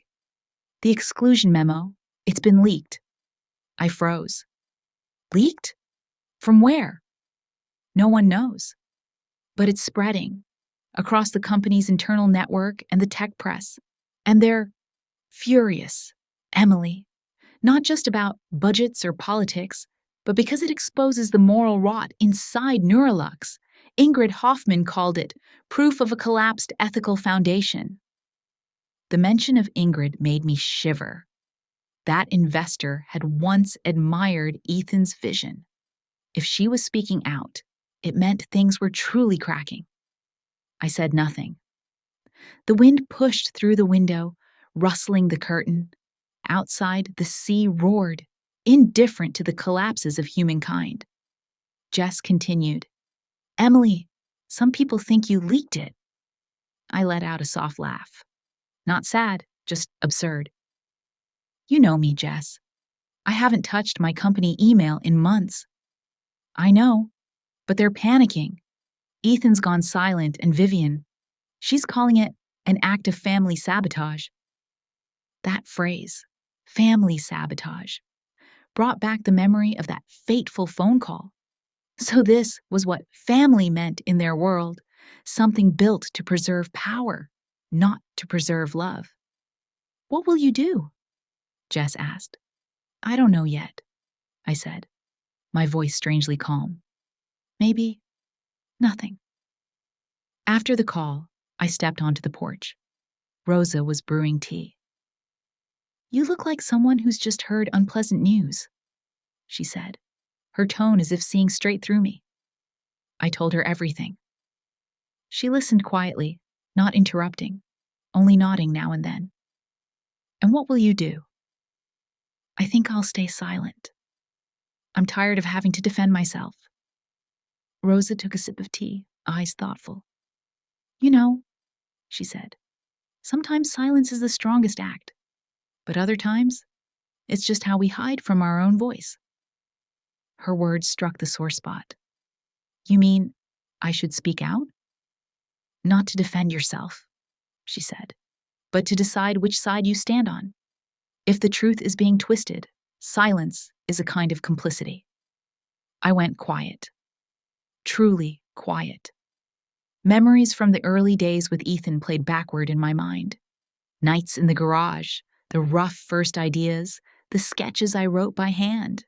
[SPEAKER 1] The exclusion memo, it's been leaked. I froze. Leaked? From where? No one knows. But it's spreading across the company's internal network and the tech press. And they're furious, Emily. Not just about budgets or politics, but because it exposes the moral rot inside Neurolux. Ingrid Hoffman called it proof of a collapsed ethical foundation. The mention of Ingrid made me shiver. That investor had once admired Ethan's vision. If she was speaking out, it meant things were truly cracking. I said nothing. The wind pushed through the window, rustling the curtain. Outside, the sea roared, indifferent to the collapses of humankind. Jess continued, Emily, some people think you leaked it. I let out a soft laugh. Not sad, just absurd. You know me, Jess. I haven't touched my company email in months. I know, but they're panicking. Ethan's gone silent and Vivian, she's calling it an act of family sabotage. That phrase, family sabotage, brought back the memory of that fateful phone call. So this was what family meant in their world, something built to preserve power, not to preserve love. What will you do? Jess asked. I don't know yet, I said, my voice strangely calm. Maybe nothing. After the call, I stepped onto the porch. Rosa was brewing tea. You look like someone who's just heard unpleasant news, she said, her tone as if seeing straight through me. I told her everything. She listened quietly, not interrupting, only nodding now and then. And what will you do? I think I'll stay silent. I'm tired of having to defend myself. Rosa took a sip of tea, eyes thoughtful. You know, she said, sometimes silence is the strongest act, but other times, it's just how we hide from our own voice. Her words struck the sore spot. You mean I should speak out? Not to defend yourself, she said, but to decide which side you stand on. If the truth is being twisted, silence is a kind of complicity. I went quiet. Truly quiet. Memories from the early days with Ethan played backward in my mind. Nights in the garage, the rough first ideas, the sketches I wrote by hand.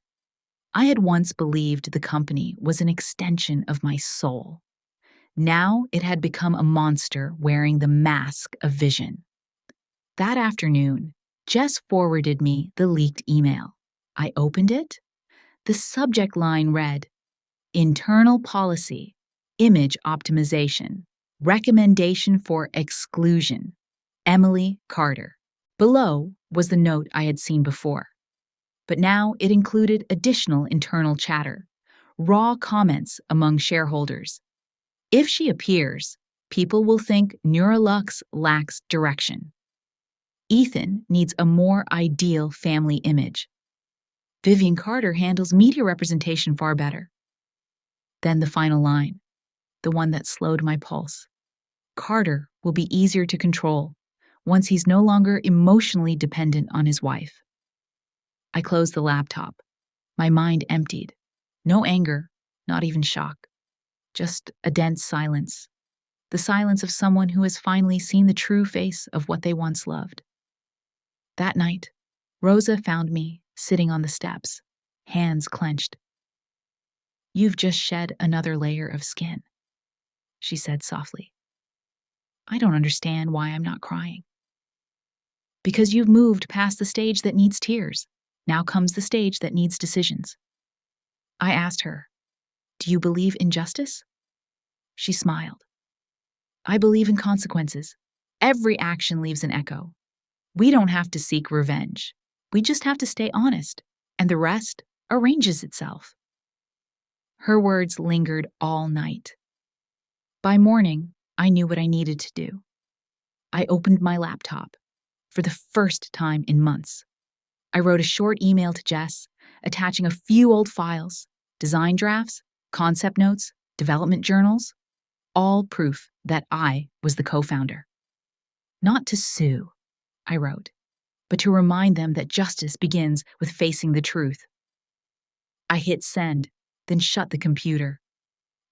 [SPEAKER 1] I had once believed the company was an extension of my soul. Now it had become a monster wearing the mask of vision. That afternoon, Jess forwarded me the leaked email. I opened it. The subject line read, Internal Policy, Image Optimization, Recommendation for Exclusion, Emily Carter. Below was the note I had seen before, but now it included additional internal chatter, raw comments among shareholders. If she appears, people will think Neuralux lacks direction. Ethan needs a more ideal family image. Vivian Carter handles media representation far better. Then the final line, the one that slowed my pulse. Carter will be easier to control once he's no longer emotionally dependent on his wife. I closed the laptop. My mind emptied. No anger, not even shock. Just a dense silence. The silence of someone who has finally seen the true face of what they once loved. That night, Rosa found me sitting on the steps, hands clenched. "You've just shed another layer of skin," she said softly. "I don't understand why I'm not crying." "Because you've moved past the stage that needs tears. Now comes the stage that needs decisions." I asked her, "Do you believe in justice?" She smiled. "I believe in consequences. Every action leaves an echo. We don't have to seek revenge. We just have to stay honest, and the rest arranges itself." Her words lingered all night. By morning, I knew what I needed to do. I opened my laptop for the first time in months. I wrote a short email to Jess, attaching a few old files, design drafts, concept notes, development journals, all proof that I was the co-founder. "Not to sue," I wrote, "but to remind them that justice begins with facing the truth." I hit send, then shut the computer.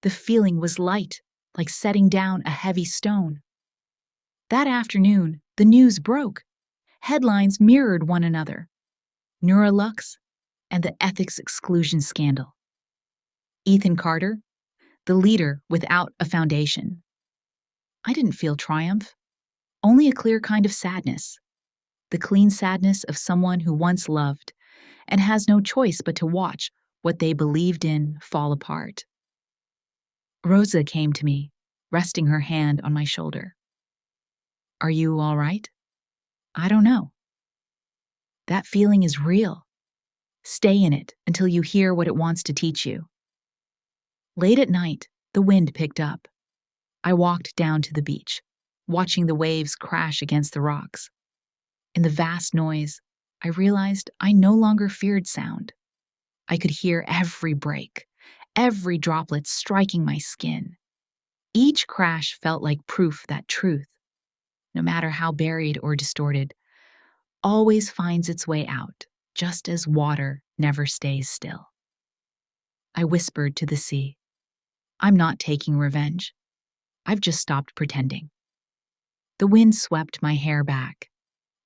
[SPEAKER 1] The feeling was light, like setting down a heavy stone. That afternoon, the news broke. Headlines mirrored one another. Neuralux and the ethics exclusion scandal. Ethan Carter, the leader without a foundation. I didn't feel triumph, only a clear kind of sadness. The clean sadness of someone who once loved and has no choice but to watch what they believed in fall apart. Rosa came to me, resting her hand on my shoulder. "Are you all right?" "I don't know." "That feeling is real. Stay in it until you hear what it wants to teach you." Late at night, the wind picked up. I walked down to the beach, watching the waves crash against the rocks. In the vast noise, I realized I no longer feared sound. I could hear every break, every droplet striking my skin. Each crash felt like proof that truth, no matter how buried or distorted, always finds its way out, just as water never stays still. I whispered to the sea, "I'm not taking revenge. I've just stopped pretending." The wind swept my hair back.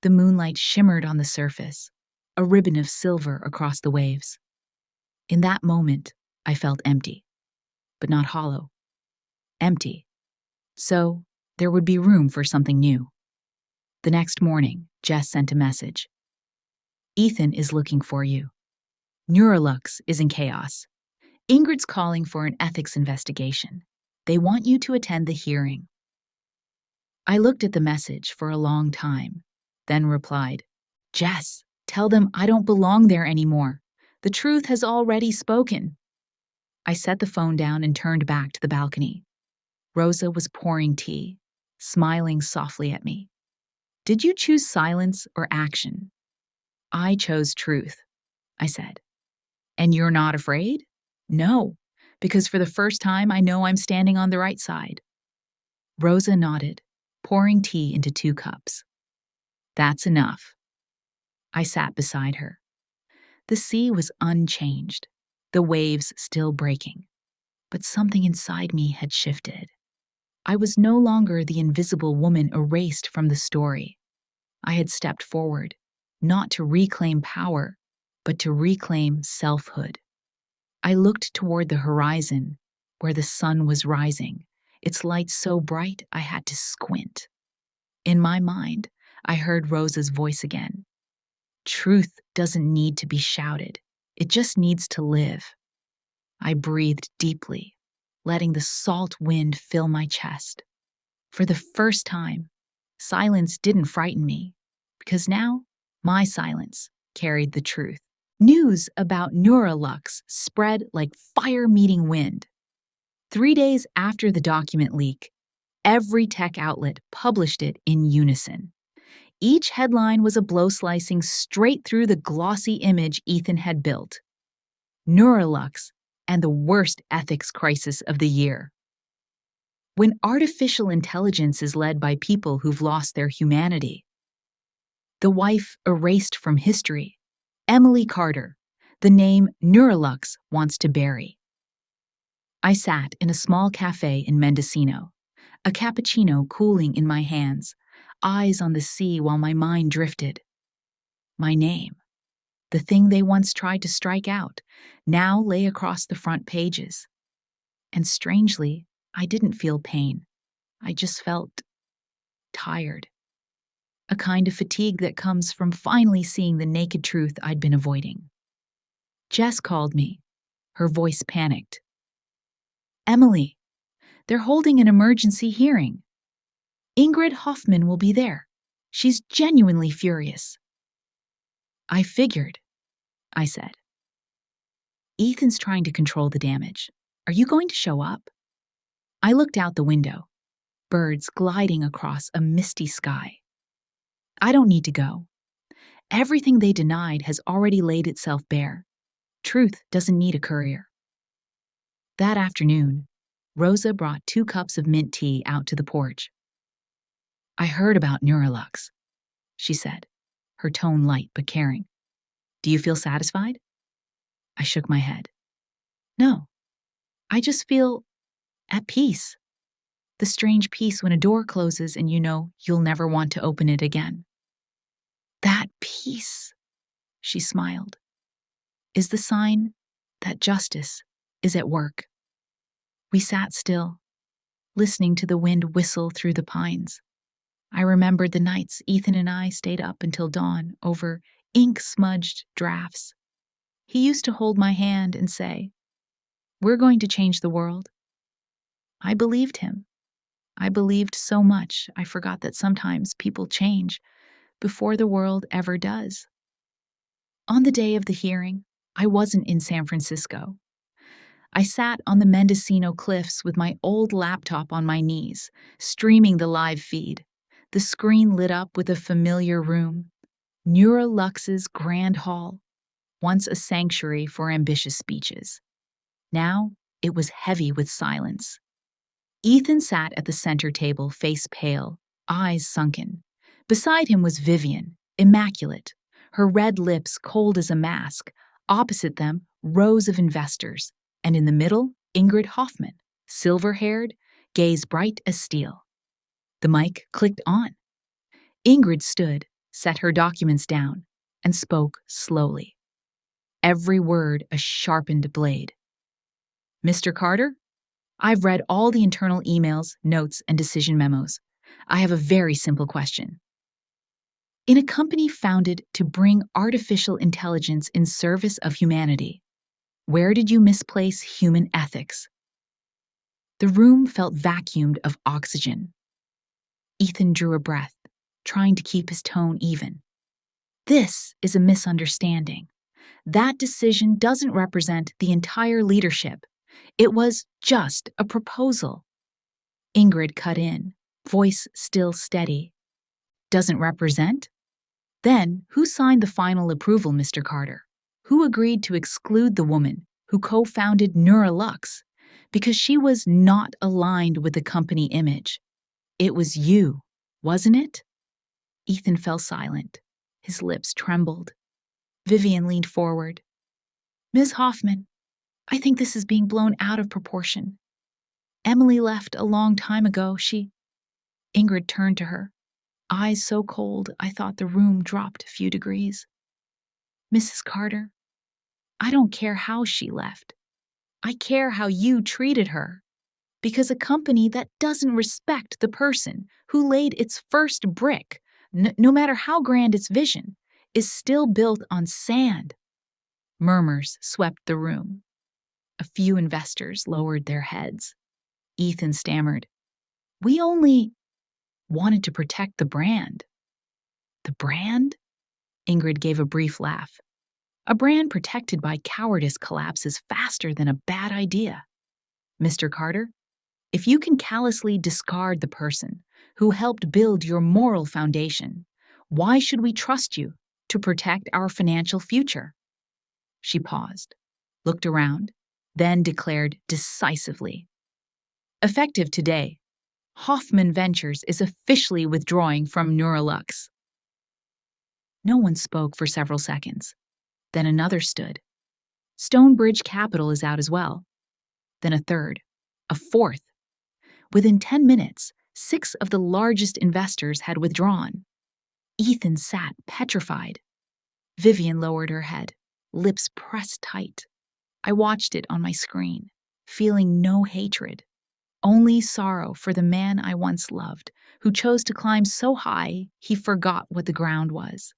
[SPEAKER 1] The moonlight shimmered on the surface, a ribbon of silver across the waves. In that moment, I felt empty, but not hollow. Empty. So, there would be room for something new. The next morning, Jess sent a message. "Ethan is looking for you. Neuralux is in chaos. Ingrid's calling for an ethics investigation. They want you to attend the hearing." I looked at the message for a long time, then replied, "Jess, tell them I don't belong there anymore. The truth has already spoken." I set the phone down and turned back to the balcony. Rosa was pouring tea, smiling softly at me. "Did you choose silence or action?" "I chose truth," I said. "And you're not afraid?" "No, because for the first time I know I'm standing on the right side." Rosa nodded, pouring tea into 2 cups. "That's enough." I sat beside her. The sea was unchanged, the waves still breaking, but something inside me had shifted. I was no longer the invisible woman erased from the story. I had stepped forward, not to reclaim power, but to reclaim selfhood. I looked toward the horizon, where the sun was rising, its light so bright I had to squint. In my mind, I heard Rosa's voice again. Truth doesn't need to be shouted, it just needs to live. I breathed deeply, letting the salt wind fill my chest. For the first time, silence didn't frighten me, because now my silence carried the truth. News about Neuralux spread like fire meeting wind. 3 days after the document leak, every tech outlet published it in unison. Each headline was a blow slicing straight through the glossy image Ethan had built. Neuralux and the worst ethics crisis of the year. When artificial intelligence is led by people who've lost their humanity. The wife erased from history, Emily Carter, the name Neuralux wants to bury. I sat in a small cafe in Mendocino, a cappuccino cooling in my hands, eyes on the sea while my mind drifted. My name, the thing they once tried to strike out, now lay across the front pages. And strangely, I didn't feel pain. I just felt tired. A kind of fatigue that comes from finally seeing the naked truth I'd been avoiding. Jess called me, her voice panicked. Emily, they're holding an emergency hearing. Ingrid Hoffman will be there. She's genuinely furious. I figured, I said. Ethan's trying to control the damage. Are you going to show up? I looked out the window, birds gliding across a misty sky. I don't need to go. Everything they denied has already laid itself bare. Truth doesn't need a courier. That afternoon, Rosa brought 2 cups of mint tea out to the porch. I heard about Neuralux, she said, her tone light but caring. Do you feel satisfied? I shook my head. No, I just feel at peace. The strange peace when a door closes and you know you'll never want to open it again. That peace, she smiled, is the sign that justice is at work. We sat still, listening to the wind whistle through the pines. I remembered the nights Ethan and I stayed up until dawn over ink-smudged drafts. He used to hold my hand and say, "We're going to change the world." I believed him. I believed so much I forgot that sometimes people change before the world ever does. On the day of the hearing, I wasn't in San Francisco. I sat on the Mendocino cliffs with my old laptop on my knees, streaming the live feed. The screen lit up with a familiar room, Neuralux's Grand Hall, once a sanctuary for ambitious speeches. Now it was heavy with silence. Ethan sat at the center table, face pale, eyes sunken. Beside him was Vivian, immaculate, her red lips cold as a mask. Opposite them, rows of investors. And in the middle, Ingrid Hoffman, silver-haired, gaze bright as steel. The mic clicked on. Ingrid stood, set her documents down, and spoke slowly. Every word a sharpened blade. Mr. Carter, I've read all the internal emails, notes, and decision memos. I have a very simple question. In a company founded to bring artificial intelligence in service of humanity, where did you misplace human ethics? The room felt vacuumed of oxygen. Ethan drew a breath, trying to keep his tone even. This is a misunderstanding. That decision doesn't represent the entire leadership. It was just a proposal. Ingrid cut in, voice still steady. Doesn't represent? Then, who signed the final approval, Mr. Carter? Who agreed to exclude the woman who co-founded Neuralux because she was not aligned with the company image? It was you, wasn't it? Ethan fell silent. His lips trembled. Vivian leaned forward. Ms. Hoffman, I think this is being blown out of proportion. Emily left a long time ago. Ingrid turned to her, eyes so cold I thought the room dropped a few degrees. Mrs. Carter, I don't care how she left. I care how you treated her. Because a company that doesn't respect the person who laid its first brick, no matter how grand its vision, is still built on sand. Murmurs swept the room. A few investors lowered their heads. Ethan stammered, "We only wanted to protect the brand." "The brand?" Ingrid gave a brief laugh. "A brand protected by cowardice collapses faster than a bad idea. Mr. Carter, if you can callously discard the person who helped build your moral foundation, why should we trust you to protect our financial future?" She paused, looked around, then declared decisively, "Effective today, Hoffman Ventures is officially withdrawing from Neurolux." No one spoke for several seconds. Then another stood. "Stonebridge Capital is out as well." Then a third, a fourth. Within 10 minutes, 6 of the largest investors had withdrawn. Ethan sat petrified. Vivian lowered her head, lips pressed tight. I watched it on my screen, feeling no hatred, only sorrow for the man I once loved, who chose to climb so high he forgot what the ground was.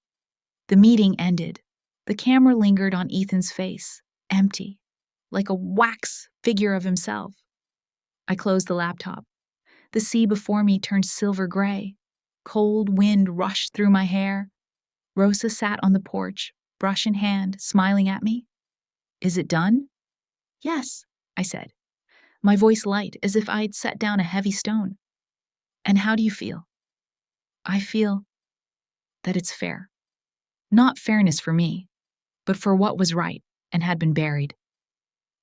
[SPEAKER 1] The meeting ended. The camera lingered on Ethan's face, empty, like a wax figure of himself. I closed the laptop. The sea before me turned silver gray. Cold wind rushed through my hair. Rosa sat on the porch, brush in hand, smiling at me. "Is it done?" "Yes," I said, my voice light as if I'd set down a heavy stone. "And how do you feel?" "I feel that it's fair. Not fairness for me, but for what was right and had been buried."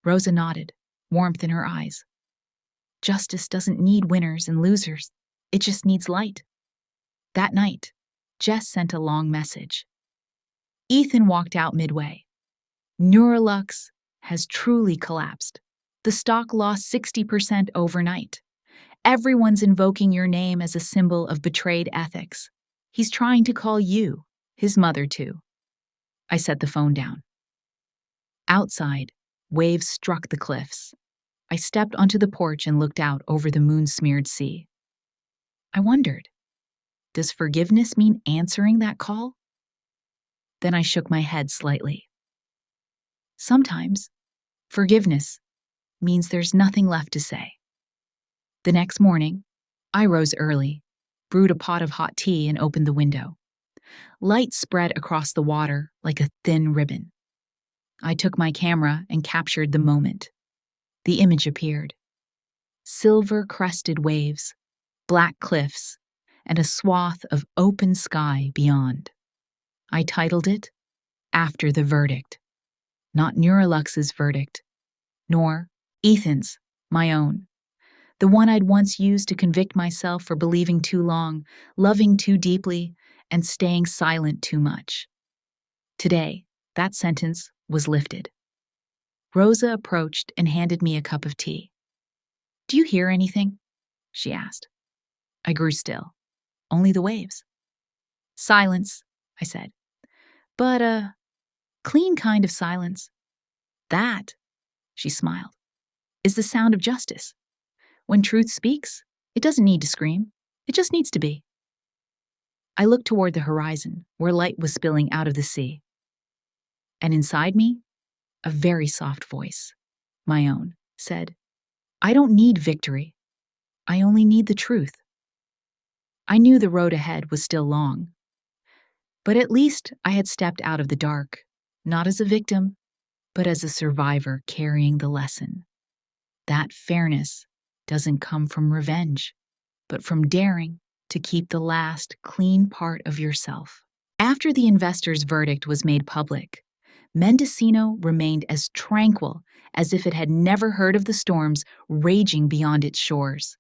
[SPEAKER 1] Rosa nodded, warmth in her eyes. "Justice doesn't need winners and losers. It just needs light." That night, Jess sent a long message. Ethan walked out midway. "Neurolux has truly collapsed. The stock lost 60% overnight. Everyone's invoking your name as a symbol of betrayed ethics. He's trying to call you, his mother, too." I set the phone down. Outside, waves struck the cliffs. I stepped onto the porch and looked out over the moon-smeared sea. I wondered, does forgiveness mean answering that call? Then I shook my head slightly. Sometimes, forgiveness means there's nothing left to say. The next morning, I rose early, brewed a pot of hot tea, and opened the window. Light spread across the water like a thin ribbon. I took my camera and captured the moment. The image appeared. Silver-crested waves, black cliffs, and a swath of open sky beyond. I titled it, "After the Verdict." Not Neurolux's verdict, nor Ethan's, my own. The one I'd once used to convict myself for believing too long, loving too deeply, and staying silent too much. Today, that sentence was lifted. Rosa approached and handed me a cup of tea. "Do you hear anything?" she asked. I grew still. "Only the waves." "Silence," I said. "But a clean kind of silence." "That," she smiled, "is the sound of justice. When truth speaks, it doesn't need to scream. It just needs to be." I looked toward the horizon, where light was spilling out of the sea. And inside me, a very soft voice, my own, said, "I don't need victory. I only need the truth." I knew the road ahead was still long. But at least I had stepped out of the dark, not as a victim, but as a survivor carrying the lesson. That fairness doesn't come from revenge, but from daring to keep the last clean part of yourself. After the investor's verdict was made public, Mendocino remained as tranquil as if it had never heard of the storms raging beyond its shores.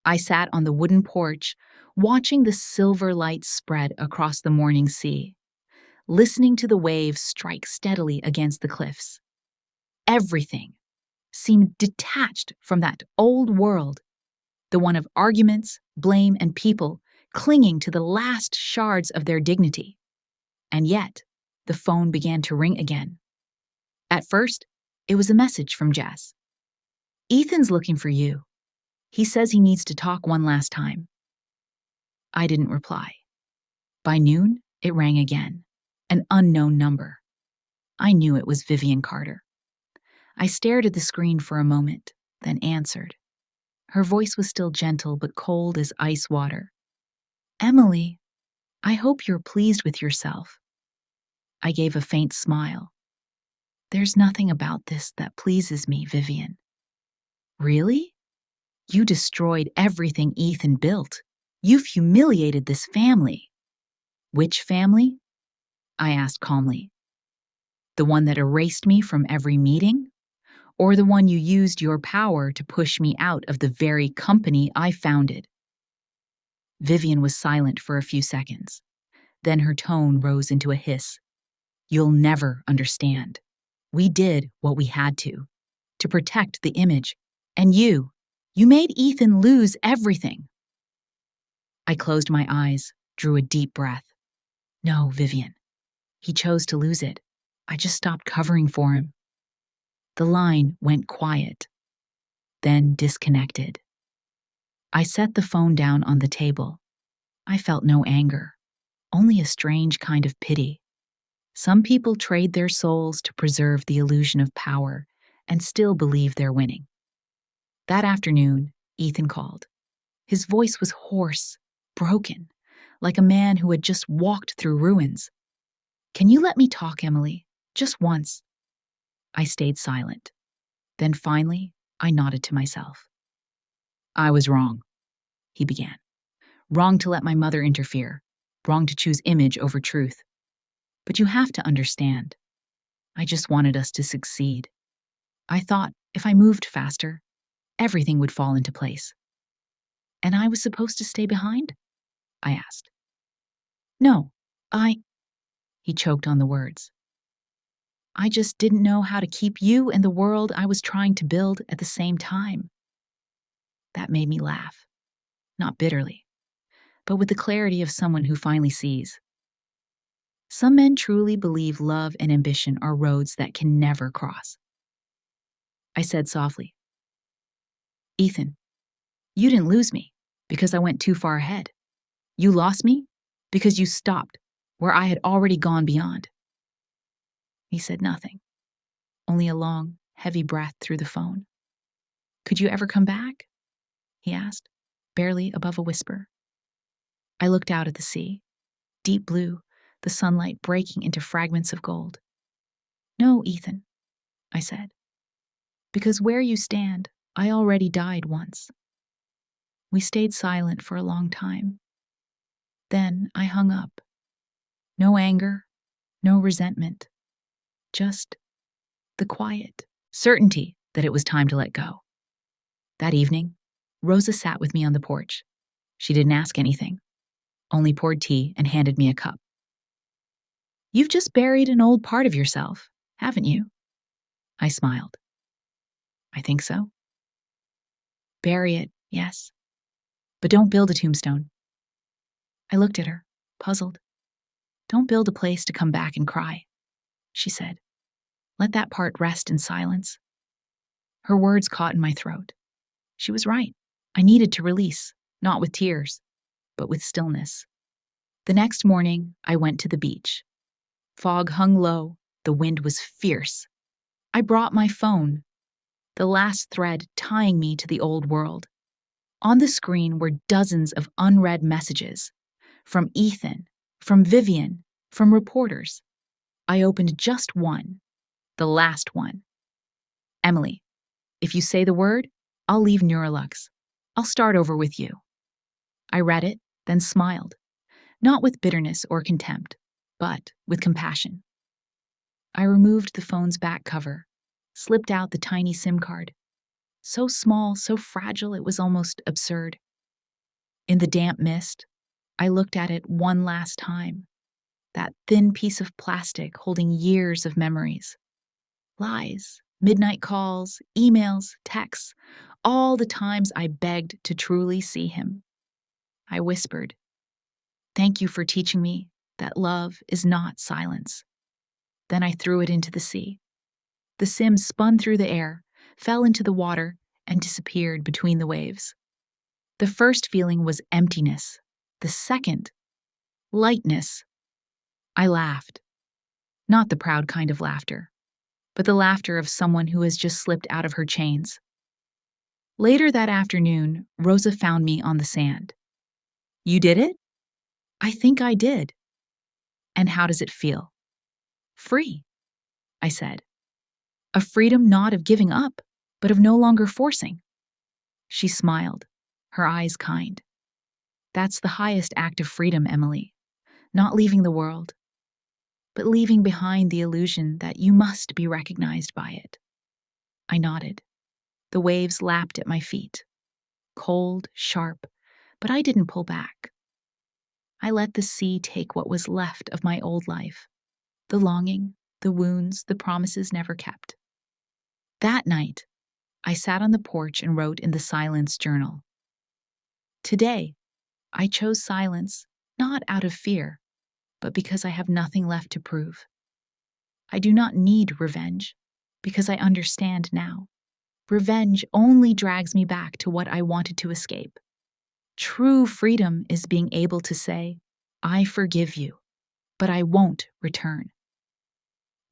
[SPEAKER 1] I sat on the wooden porch, watching the silver light spread across the morning sea, listening to the waves strike steadily against the cliffs. Everything, seemed detached from that old world, the one of arguments, blame, and people clinging to the last shards of their dignity. And yet, the phone began to ring again. At first, it was a message from Jess. "Ethan's looking for you. He says he needs to talk one last time." I didn't reply. By noon, it rang again, an unknown number. I knew it was Vivian Carter. I stared at the screen for a moment, then answered. Her voice was still gentle but cold as ice water. "Emily, I hope you're pleased with yourself." I gave a faint smile. "There's nothing about this that pleases me, Vivian." "Really? You destroyed everything Ethan built. You've humiliated this family." "Which family?" I asked calmly. "The one that erased me from every meeting? Or the one you used your power to push me out of the very company I founded?" Vivian was silent for a few seconds. Then her tone rose into a hiss. "You'll never understand. We did what we had to protect the image. And you made Ethan lose everything." I closed my eyes, drew a deep breath. "No, Vivian. He chose to lose it. I just stopped covering for him." The line went quiet, then disconnected. I set the phone down on the table. I felt no anger, only a strange kind of pity. Some people trade their souls to preserve the illusion of power and still believe they're winning. That afternoon, Ethan called. His voice was hoarse, broken, like a man who had just walked through ruins. "Can you let me talk, Emily? Just once." I stayed silent. Then finally, I nodded to myself. "I was wrong," he began. "Wrong to let my mother interfere. Wrong to choose image over truth. But you have to understand. I just wanted us to succeed. I thought if I moved faster, everything would fall into place." "And I was supposed to stay behind?" I asked. "No, he choked on the words. "I just didn't know how to keep you and the world I was trying to build at the same time." That made me laugh, not bitterly, but with the clarity of someone who finally sees. Some men truly believe love and ambition are roads that can never cross. I said softly, "Ethan, you didn't lose me because I went too far ahead. You lost me because you stopped where I had already gone beyond." He said nothing, only a long, heavy breath through the phone. "Could you ever come back?" he asked, barely above a whisper. I looked out at the sea, deep blue, the sunlight breaking into fragments of gold. "No, Ethan," I said, "because where you stand, I already died once." We stayed silent for a long time. Then I hung up. No anger, no resentment, just the quiet certainty that it was time to let go. That evening, Rosa sat with me on the porch. She didn't ask anything, only poured tea and handed me a cup. "You've just buried an old part of yourself, haven't you?" I smiled. "I think so." "Bury it, yes. But don't build a tombstone." I looked at her, puzzled. "Don't build a place to come back and cry," she said. "Let that part rest in silence." Her words caught in my throat. She was right. I needed to release, not with tears, but with stillness. The next morning, I went to the beach. Fog hung low, the wind was fierce. I brought my phone, the last thread tying me to the old world. On the screen were dozens of unread messages, from Ethan, from Vivian, from reporters. I opened just one, the last one. "Emily, if you say the word, I'll leave Neurolux. I'll start over with you." I read it, then smiled, not with bitterness or contempt, but with compassion. I removed the phone's back cover, slipped out the tiny SIM card. So small, so fragile, it was almost absurd. In the damp mist, I looked at it one last time, that thin piece of plastic holding years of memories. Lies, Midnight calls, emails, texts, all the times I begged to truly see him. I whispered, "Thank you for teaching me that love is not silence." Then I threw it into the sea. The sim spun through the air, fell into the water, and disappeared between the waves. The first feeling was emptiness. The second, lightness. I laughed. Not the proud kind of laughter, but the laughter of someone who has just slipped out of her chains. Later that afternoon, Rosa found me on the sand. "You did it?" "I think I did." "And how does it feel?" "Free," I said. "A freedom not of giving up, but of no longer forcing." She smiled, her eyes kind. "That's the highest act of freedom, Emily. Not leaving the world, but leaving behind the illusion that you must be recognized by it." I nodded. The waves lapped at my feet. Cold, sharp, but I didn't pull back. I let the sea take what was left of my old life. The longing, the wounds, the promises never kept. That night, I sat on the porch and wrote in the silence journal. Today, I chose silence not out of fear, but because I have nothing left to prove. I do not need revenge, because I understand now. Revenge only drags me back to what I wanted to escape. True freedom is being able to say, "I forgive you, but I won't return."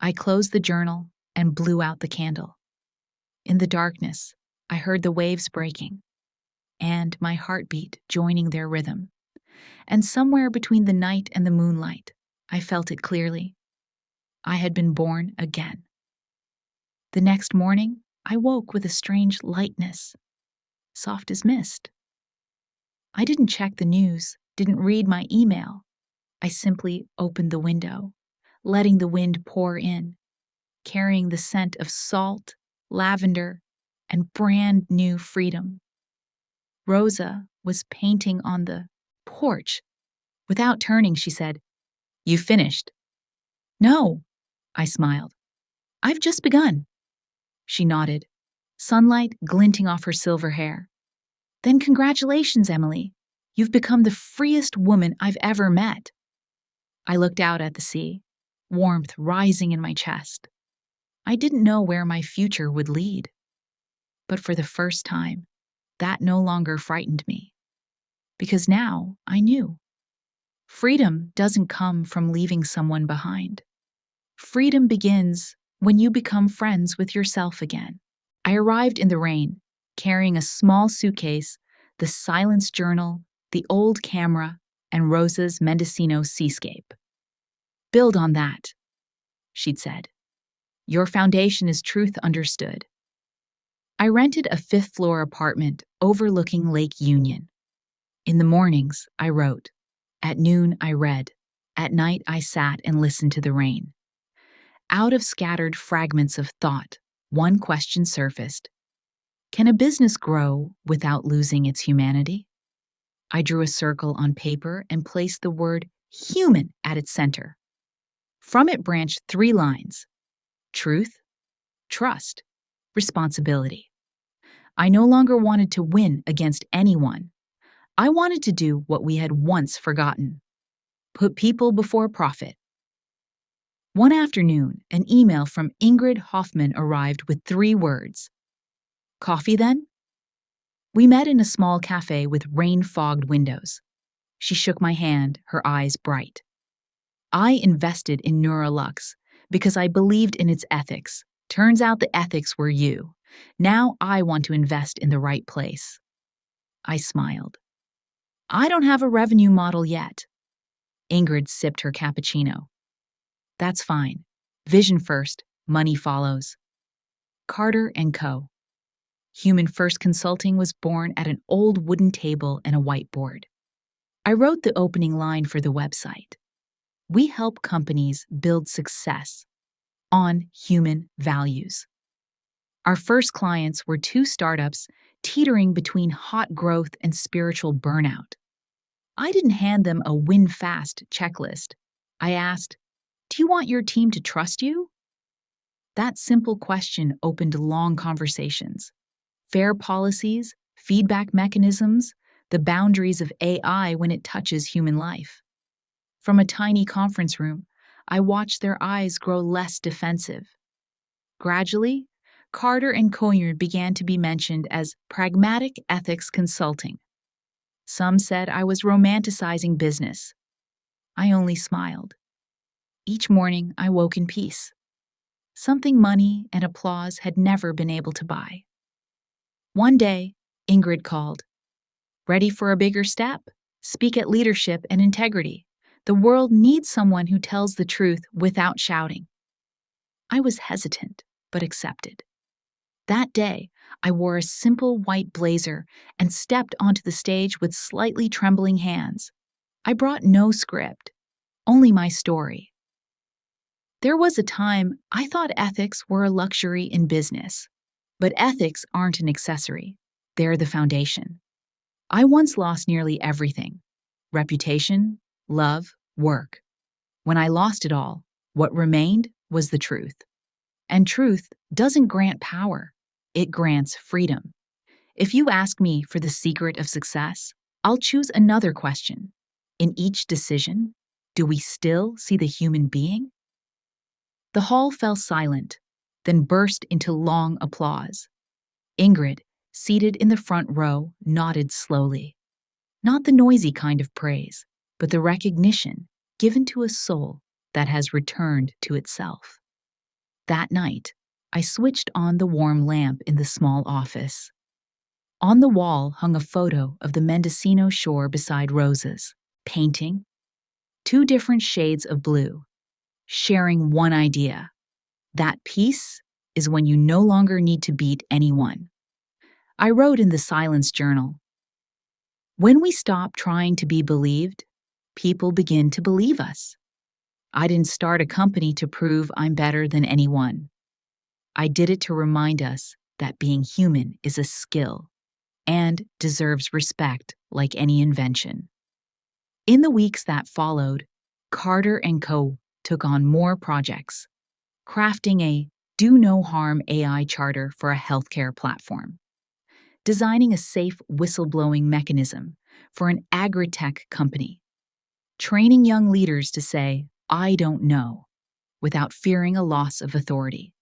[SPEAKER 1] I closed the journal and blew out the candle. In the darkness, I heard the waves breaking, and my heartbeat joining their rhythm. And somewhere between the night and the moonlight, I felt it clearly. I had been born again. The next morning, I woke with a strange lightness, soft as mist. I didn't check the news, didn't read my email. I simply opened the window, letting the wind pour in, carrying the scent of salt, lavender, and brand new freedom. Rosa was painting on the porch. Without turning, she said, "You finished?" "No," I smiled. "I've just begun." She nodded, sunlight glinting off her silver hair. "Then congratulations, Emily. You've become the freest woman I've ever met." I looked out at the sea, warmth rising in my chest. I didn't know where my future would lead. But for the first time, that no longer frightened me. Because now I knew. Freedom doesn't come from leaving someone behind. Freedom begins when you become friends with yourself again. I arrived in the rain, carrying a small suitcase, the silence journal, the old camera, and Rosa's Mendocino seascape. "Build on that," she'd said. "Your foundation is truth understood." I rented a fifth-floor apartment overlooking Lake Union. In the mornings, I wrote. At noon, I read. At night, I sat and listened to the rain. Out of scattered fragments of thought, one question surfaced. Can a business grow without losing its humanity? I drew a circle on paper and placed the word human at its center. From it branched 3 lines: truth, trust, responsibility. I no longer wanted to win against anyone. I wanted to do what we had once forgotten: put people before profit. One afternoon, an email from Ingrid Hoffman arrived with 3 words. "Coffee, then?" We met in a small cafe with rain-fogged windows. She shook my hand, her eyes bright. I invested in Neurolux because I believed in its ethics. Turns out the ethics were you. Now I want to invest in the right place. I smiled. I don't have a revenue model yet. Ingrid sipped her cappuccino. That's fine. Vision first, money follows. Carter & Co. Human First Consulting was born at an old wooden table and a whiteboard. I wrote the opening line for the website. We help companies build success on human values. Our first clients were 2 startups teetering between hot growth and spiritual burnout. I didn't hand them a win fast checklist. I asked, "Do you want your team to trust you?" That simple question opened long conversations. Fair policies, feedback mechanisms, the boundaries of AI when it touches human life. From a tiny conference room, I watched their eyes grow less defensive. Gradually, Carter and Coyard began to be mentioned as pragmatic ethics consulting. Some said I was romanticizing business. I only smiled. Each morning, I woke in peace. Something money and applause had never been able to buy. One day, Ingrid called. Ready for a bigger step? Speak at leadership and integrity. The world needs someone who tells the truth without shouting. I was hesitant, but accepted. That day, I wore a simple white blazer and stepped onto the stage with slightly trembling hands. I brought no script, only my story. There was a time I thought ethics were a luxury in business, but ethics aren't an accessory. They're the foundation. I once lost nearly everything: reputation, love, work. When I lost it all, what remained was the truth. And truth doesn't grant power, it grants freedom. If you ask me for the secret of success, I'll choose another question. In each decision, do we still see the human being? The hall fell silent, then burst into long applause. Ingrid, seated in the front row, nodded slowly. Not the noisy kind of praise, but the recognition given to a soul that has returned to itself. That night, I switched on the warm lamp in the small office. On the wall hung a photo of the Mendocino shore beside Rosa's, painting two different shades of blue, sharing one idea. That peace is when you no longer need to beat anyone. I wrote in the silence journal, when we stop trying to be believed, people begin to believe us. I didn't start a company to prove I'm better than anyone. I did it to remind us that being human is a skill and deserves respect like any invention. In the weeks that followed, Carter and Co. took on more projects, crafting a do no harm AI charter for a healthcare platform, designing a safe whistleblowing mechanism for an agri-tech company, training young leaders to say, I don't know, without fearing a loss of authority.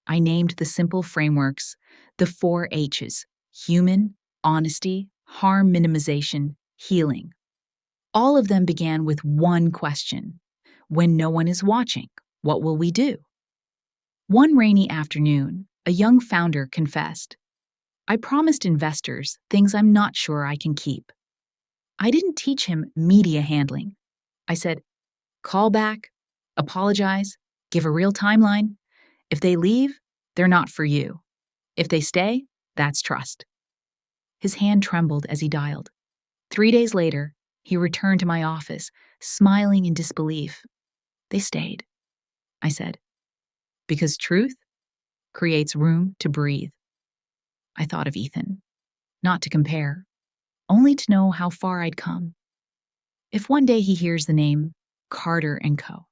[SPEAKER 1] I named the simple frameworks the 4 H's: human, honesty, harm minimization, healing. All of them began with one question: when no one is watching, what will we do? One rainy afternoon, a young founder confessed, I promised investors things I'm not sure I can keep. I didn't teach him media handling. I said, call back, apologize, give a real timeline. If they leave, they're not for you. If they stay, that's trust. His hand trembled as he dialed. 3 days later, he returned to my office, smiling in disbelief. They stayed, I said, because truth creates room to breathe. I thought of Ethan, not to compare, only to know how far I'd come. If one day he hears the name Carter & Co.,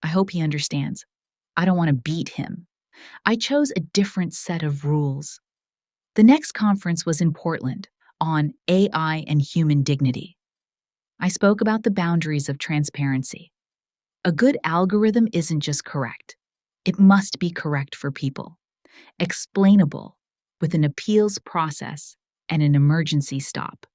[SPEAKER 1] I hope he understands. I don't want to beat him. I chose a different set of rules. The next conference was in Portland on AI and human dignity. I spoke about the boundaries of transparency. A good algorithm isn't just correct. It must be correct for people, explainable, with an appeals process and an emergency stop.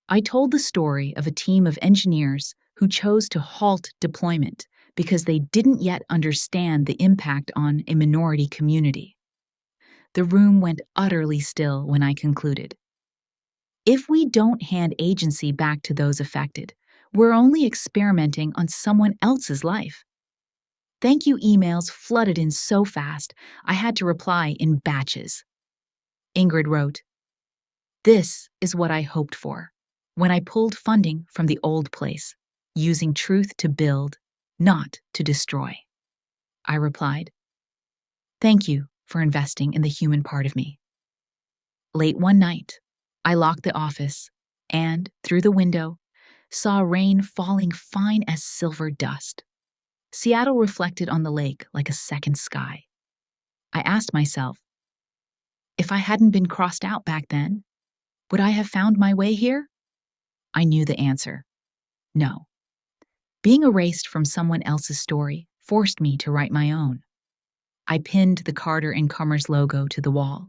[SPEAKER 1] I told the story of a team of engineers who chose to halt deployment because they didn't yet understand the impact on a minority community. The room went utterly still when I concluded. If we don't hand agency back to those affected, we're only experimenting on someone else's life. Thank you emails flooded in so fast, I had to reply in batches. Ingrid wrote, this is what I hoped for when I pulled funding from the old place, using truth to build, not to destroy. I replied, thank you for investing in the human part of me. Late one night, I locked the office and, through the window, saw rain falling fine as silver dust. Seattle reflected on the lake like a second sky. I asked myself, if I hadn't been crossed out back then, would I have found my way here? I knew the answer. No. Being erased from someone else's story forced me to write my own. I pinned the Carter and Cummers logo to the wall.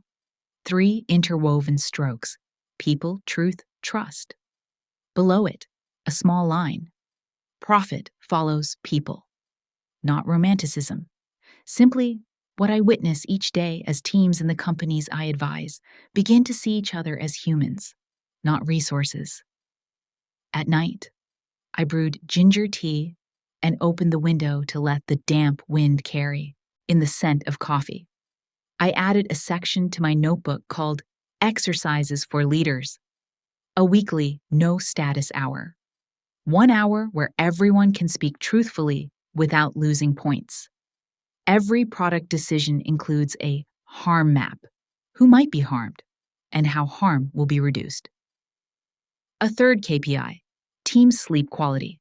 [SPEAKER 1] 3 interwoven strokes: people, truth, trust. Below it, a small line: profit follows people. Not romanticism. Simply what I witness each day as teams in the companies I advise begin to see each other as humans, not resources. At night, I brewed ginger tea and opened the window to let the damp wind carry in the scent of coffee. I added a section to my notebook called Exercises for Leaders, a weekly no-status hour. 1 hour where everyone can speak truthfully without losing points. Every product decision includes a harm map: who might be harmed and how harm will be reduced. A third KPI: team sleep quality.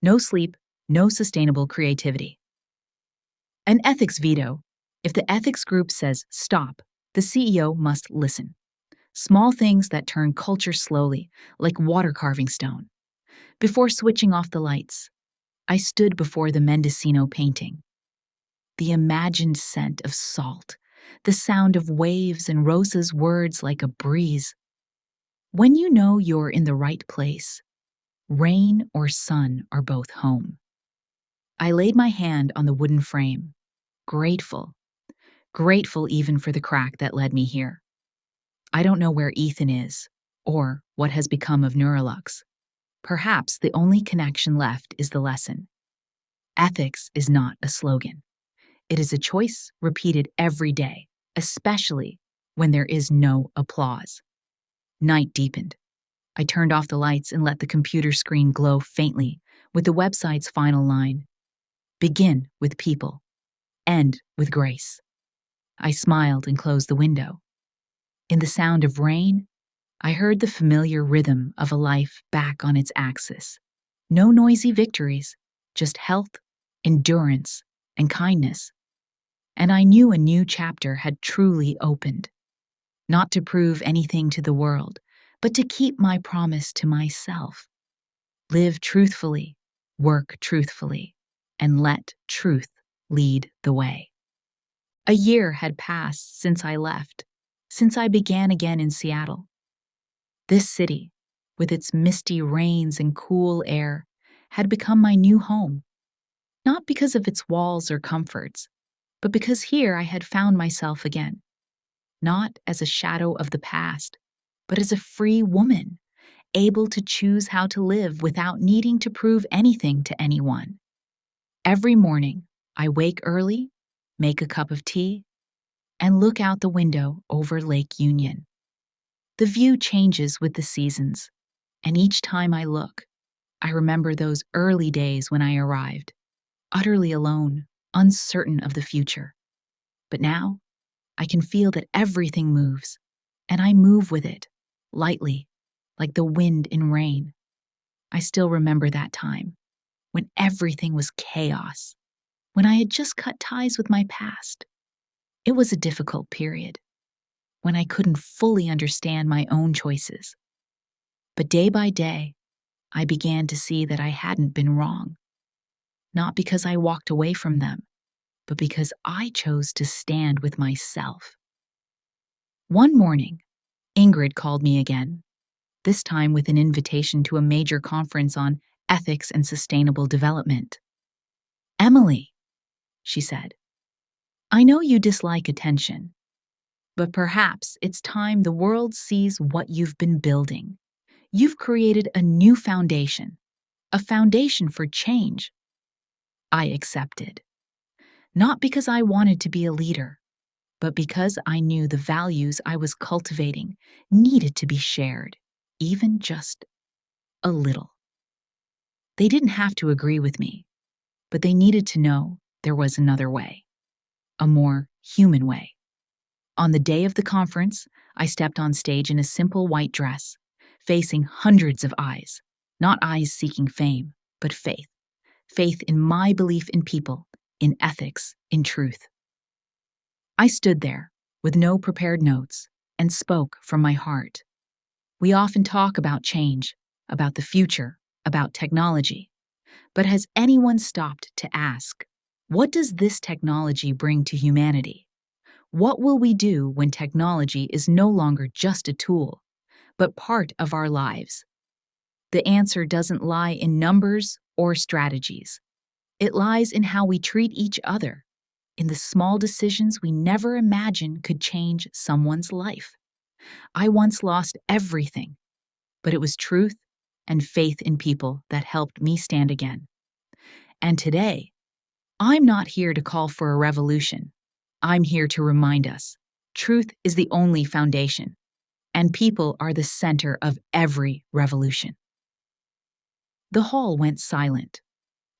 [SPEAKER 1] No sleep, no sustainable creativity. An ethics veto: if the ethics group says stop, the CEO must listen. Small things that turn culture slowly, like water carving stone. Before switching off the lights, I stood before the Mendocino painting. The imagined scent of salt, the sound of waves, and Rosa's words like a breeze. When you know you're in the right place, rain or sun are both home. I laid my hand on the wooden frame, grateful even for the crack that led me here. I don't know where Ethan is, or what has become of Neurolux. Perhaps the only connection left is the lesson. Ethics is not a slogan. It is a choice repeated every day, especially when there is no applause. Night deepened. I turned off the lights and let the computer screen glow faintly with the website's final line: begin with people, end with grace. I smiled and closed the window. In the sound of rain, I heard the familiar rhythm of a life back on its axis. No noisy victories, just health, endurance, and kindness. And I knew a new chapter had truly opened. Not to prove anything to the world, but to keep my promise to myself. Live truthfully, work truthfully, and let truth lead the way. A year had passed since I left, since I began again in Seattle. This city, with its misty rains and cool air, had become my new home. Not because of its walls or comforts, but because here I had found myself again. Not as a shadow of the past, but as a free woman, able to choose how to live without needing to prove anything to anyone. Every morning, I wake early, make a cup of tea, and look out the window over Lake Union. The view changes with the seasons, and each time I look, I remember those early days when I arrived, utterly alone, uncertain of the future. But now, I can feel that everything moves, and I move with it, lightly, like the wind in rain. I still remember that time, when everything was chaos, when I had just cut ties with my past. It was a difficult period, when I couldn't fully understand my own choices. But day by day, I began to see that I hadn't been wrong. Not because I walked away from them, but because I chose to stand with myself. One morning, Ingrid called me again, this time with an invitation to a major conference on ethics and sustainable development. "Emily," she said, "I know you dislike attention, but perhaps it's time the world sees what you've been building. You've created a new foundation, a foundation for change." I accepted. Not because I wanted to be a leader, but because I knew the values I was cultivating needed to be shared, even just a little. They didn't have to agree with me, but they needed to know there was another way, a more human way. On the day of the conference, I stepped on stage in a simple white dress, facing hundreds of eyes, not eyes seeking fame, but faith. faith in my belief in people, in ethics, in truth. I stood there, with no prepared notes, and spoke from my heart. We often talk about change, about the future, about technology. But has anyone stopped to ask, what does this technology bring to humanity? What will we do when technology is no longer just a tool, but part of our lives? The answer doesn't lie in numbers or strategies. It lies in how we treat each other, in the small decisions we never imagined could change someone's life. I once lost everything, but it was truth and faith in people that helped me stand again. And today, I'm not here to call for a revolution. I'm here to remind us truth is the only foundation, and people are the center of every revolution. The hall went silent.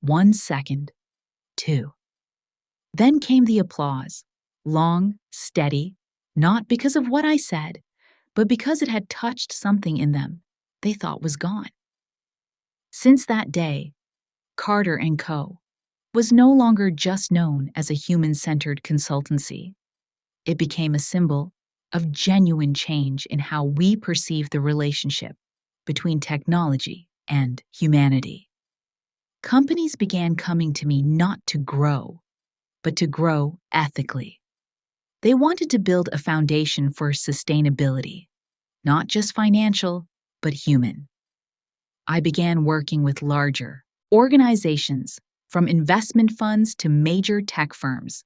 [SPEAKER 1] 1 second, 2. Then came the applause, long, steady, not because of what I said, but because it had touched something in them they thought was gone. Since that day, Carter & Co. was no longer just known as a human-centered consultancy. It became a symbol of genuine change in how we perceive the relationship between technology and humanity. Companies began coming to me not to grow, but to grow ethically. They wanted to build a foundation for sustainability, not just financial, but human. I began working with larger organizations, from investment funds to major tech firms.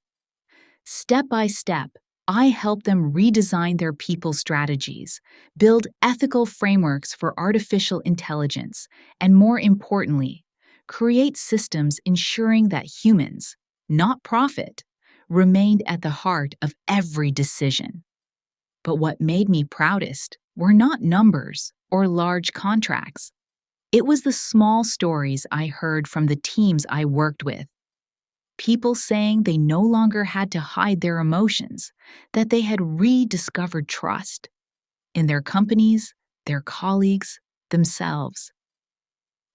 [SPEAKER 1] Step by step, I helped them redesign their people strategies, build ethical frameworks for artificial intelligence, and more importantly, create systems ensuring that humans, not profit, remained at the heart of every decision. But what made me proudest were not numbers or large contracts. It was the small stories I heard from the teams I worked with. People saying they no longer had to hide their emotions, that they had rediscovered trust in their companies, their colleagues, themselves.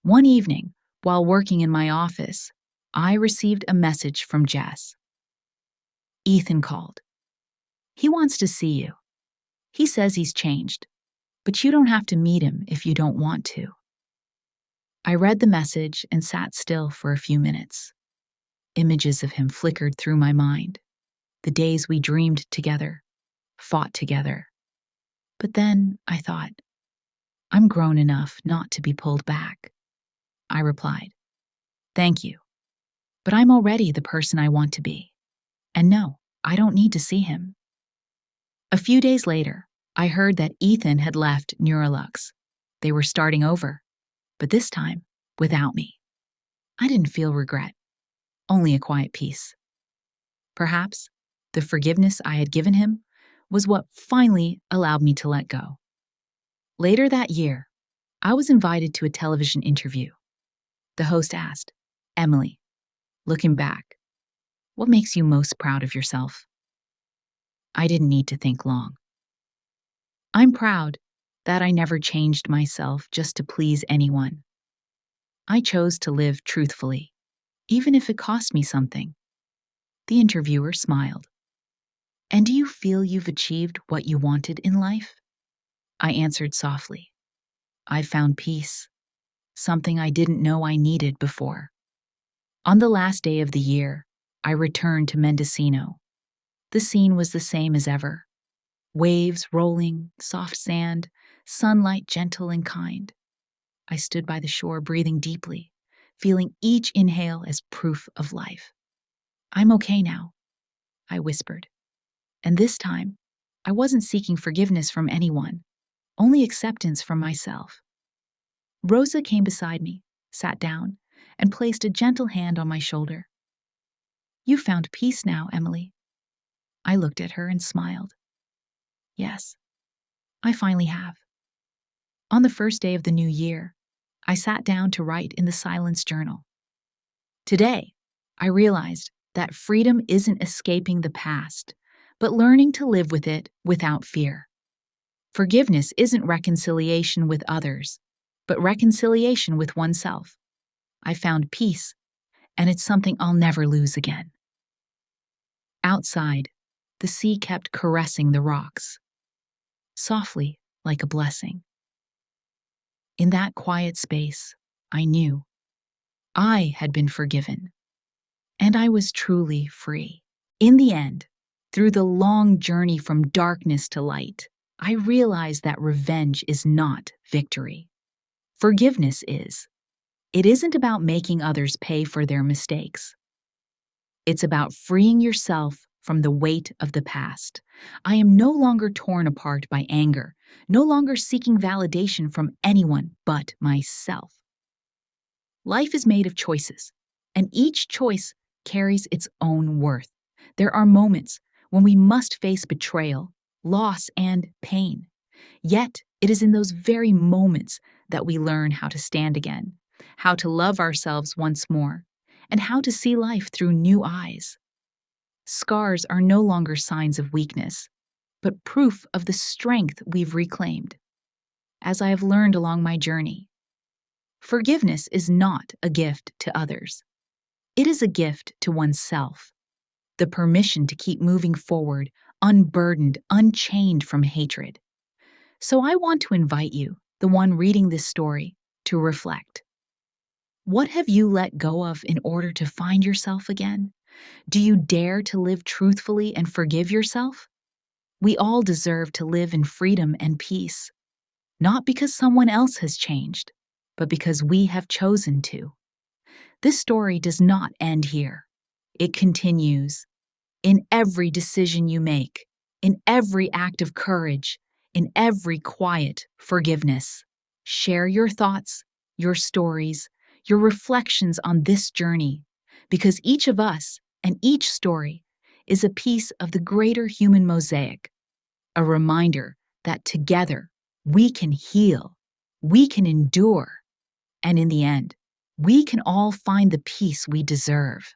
[SPEAKER 1] One evening, while working in my office, I received a message from Jess. Ethan called. He wants to see you. He says he's changed, but you don't have to meet him if you don't want to. I read the message and sat still for a few minutes. Images of him flickered through my mind. The days we dreamed together, fought together. But then I thought, I'm grown enough not to be pulled back. I replied, thank you, but I'm already the person I want to be. And no, I don't need to see him. A few days later, I heard that Ethan had left Neurolux. They were starting over, but this time, without me. I didn't feel regret, only a quiet peace. Perhaps the forgiveness I had given him was what finally allowed me to let go. Later that year, I was invited to a television interview. The host asked, Emily, looking back, what makes you most proud of yourself? I didn't need to think long. I'm proud that I never changed myself just to please anyone. I chose to live truthfully, even if it cost me something. The interviewer smiled. And do you feel you've achieved what you wanted in life? I answered softly. I found peace, something I didn't know I needed before. On the last day of the year, I returned to Mendocino. The scene was the same as ever. Waves rolling, soft sand, sunlight gentle and kind. I stood by the shore breathing deeply, feeling each inhale as proof of life. I'm okay now, I whispered. And this time, I wasn't seeking forgiveness from anyone, only acceptance from myself. Rosa came beside me, sat down, and placed a gentle hand on my shoulder. You found peace now, Emily. I looked at her and smiled. Yes, I finally have. On the first day of the new year, I sat down to write in the silence journal. Today, I realized that freedom isn't escaping the past, but learning to live with it without fear. Forgiveness isn't reconciliation with others, but reconciliation with oneself. I found peace and it's something I'll never lose again. Outside, the sea kept caressing the rocks, softly like a blessing. In that quiet space, I knew I had been forgiven, and I was truly free. In the end, through the long journey from darkness to light, I realized that revenge is not victory. Forgiveness is. It isn't about making others pay for their mistakes. It's about freeing yourself from the weight of the past. I am no longer torn apart by anger, no longer seeking validation from anyone but myself. Life is made of choices, and each choice carries its own worth. There are moments when we must face betrayal, loss, and pain. Yet, it is in those very moments that we learn how to stand again, how to love ourselves once more, and how to see life through new eyes. Scars are no longer signs of weakness, but proof of the strength we've reclaimed. As I have learned along my journey, forgiveness is not a gift to others. It is a gift to oneself, the permission to keep moving forward, unburdened, unchained from hatred. So I want to invite you, the one reading this story, to reflect. What have you let go of in order to find yourself again? Do you dare to live truthfully and forgive yourself? We all deserve to live in freedom and peace, not because someone else has changed, but because we have chosen to. This story does not end here. It continues. In every decision you make, in every act of courage, in every quiet forgiveness. Share your thoughts, your stories, your reflections on this journey, because each of us and each story is a piece of the greater human mosaic, a reminder that together we can heal, we can endure, and in the end, we can all find the peace we deserve.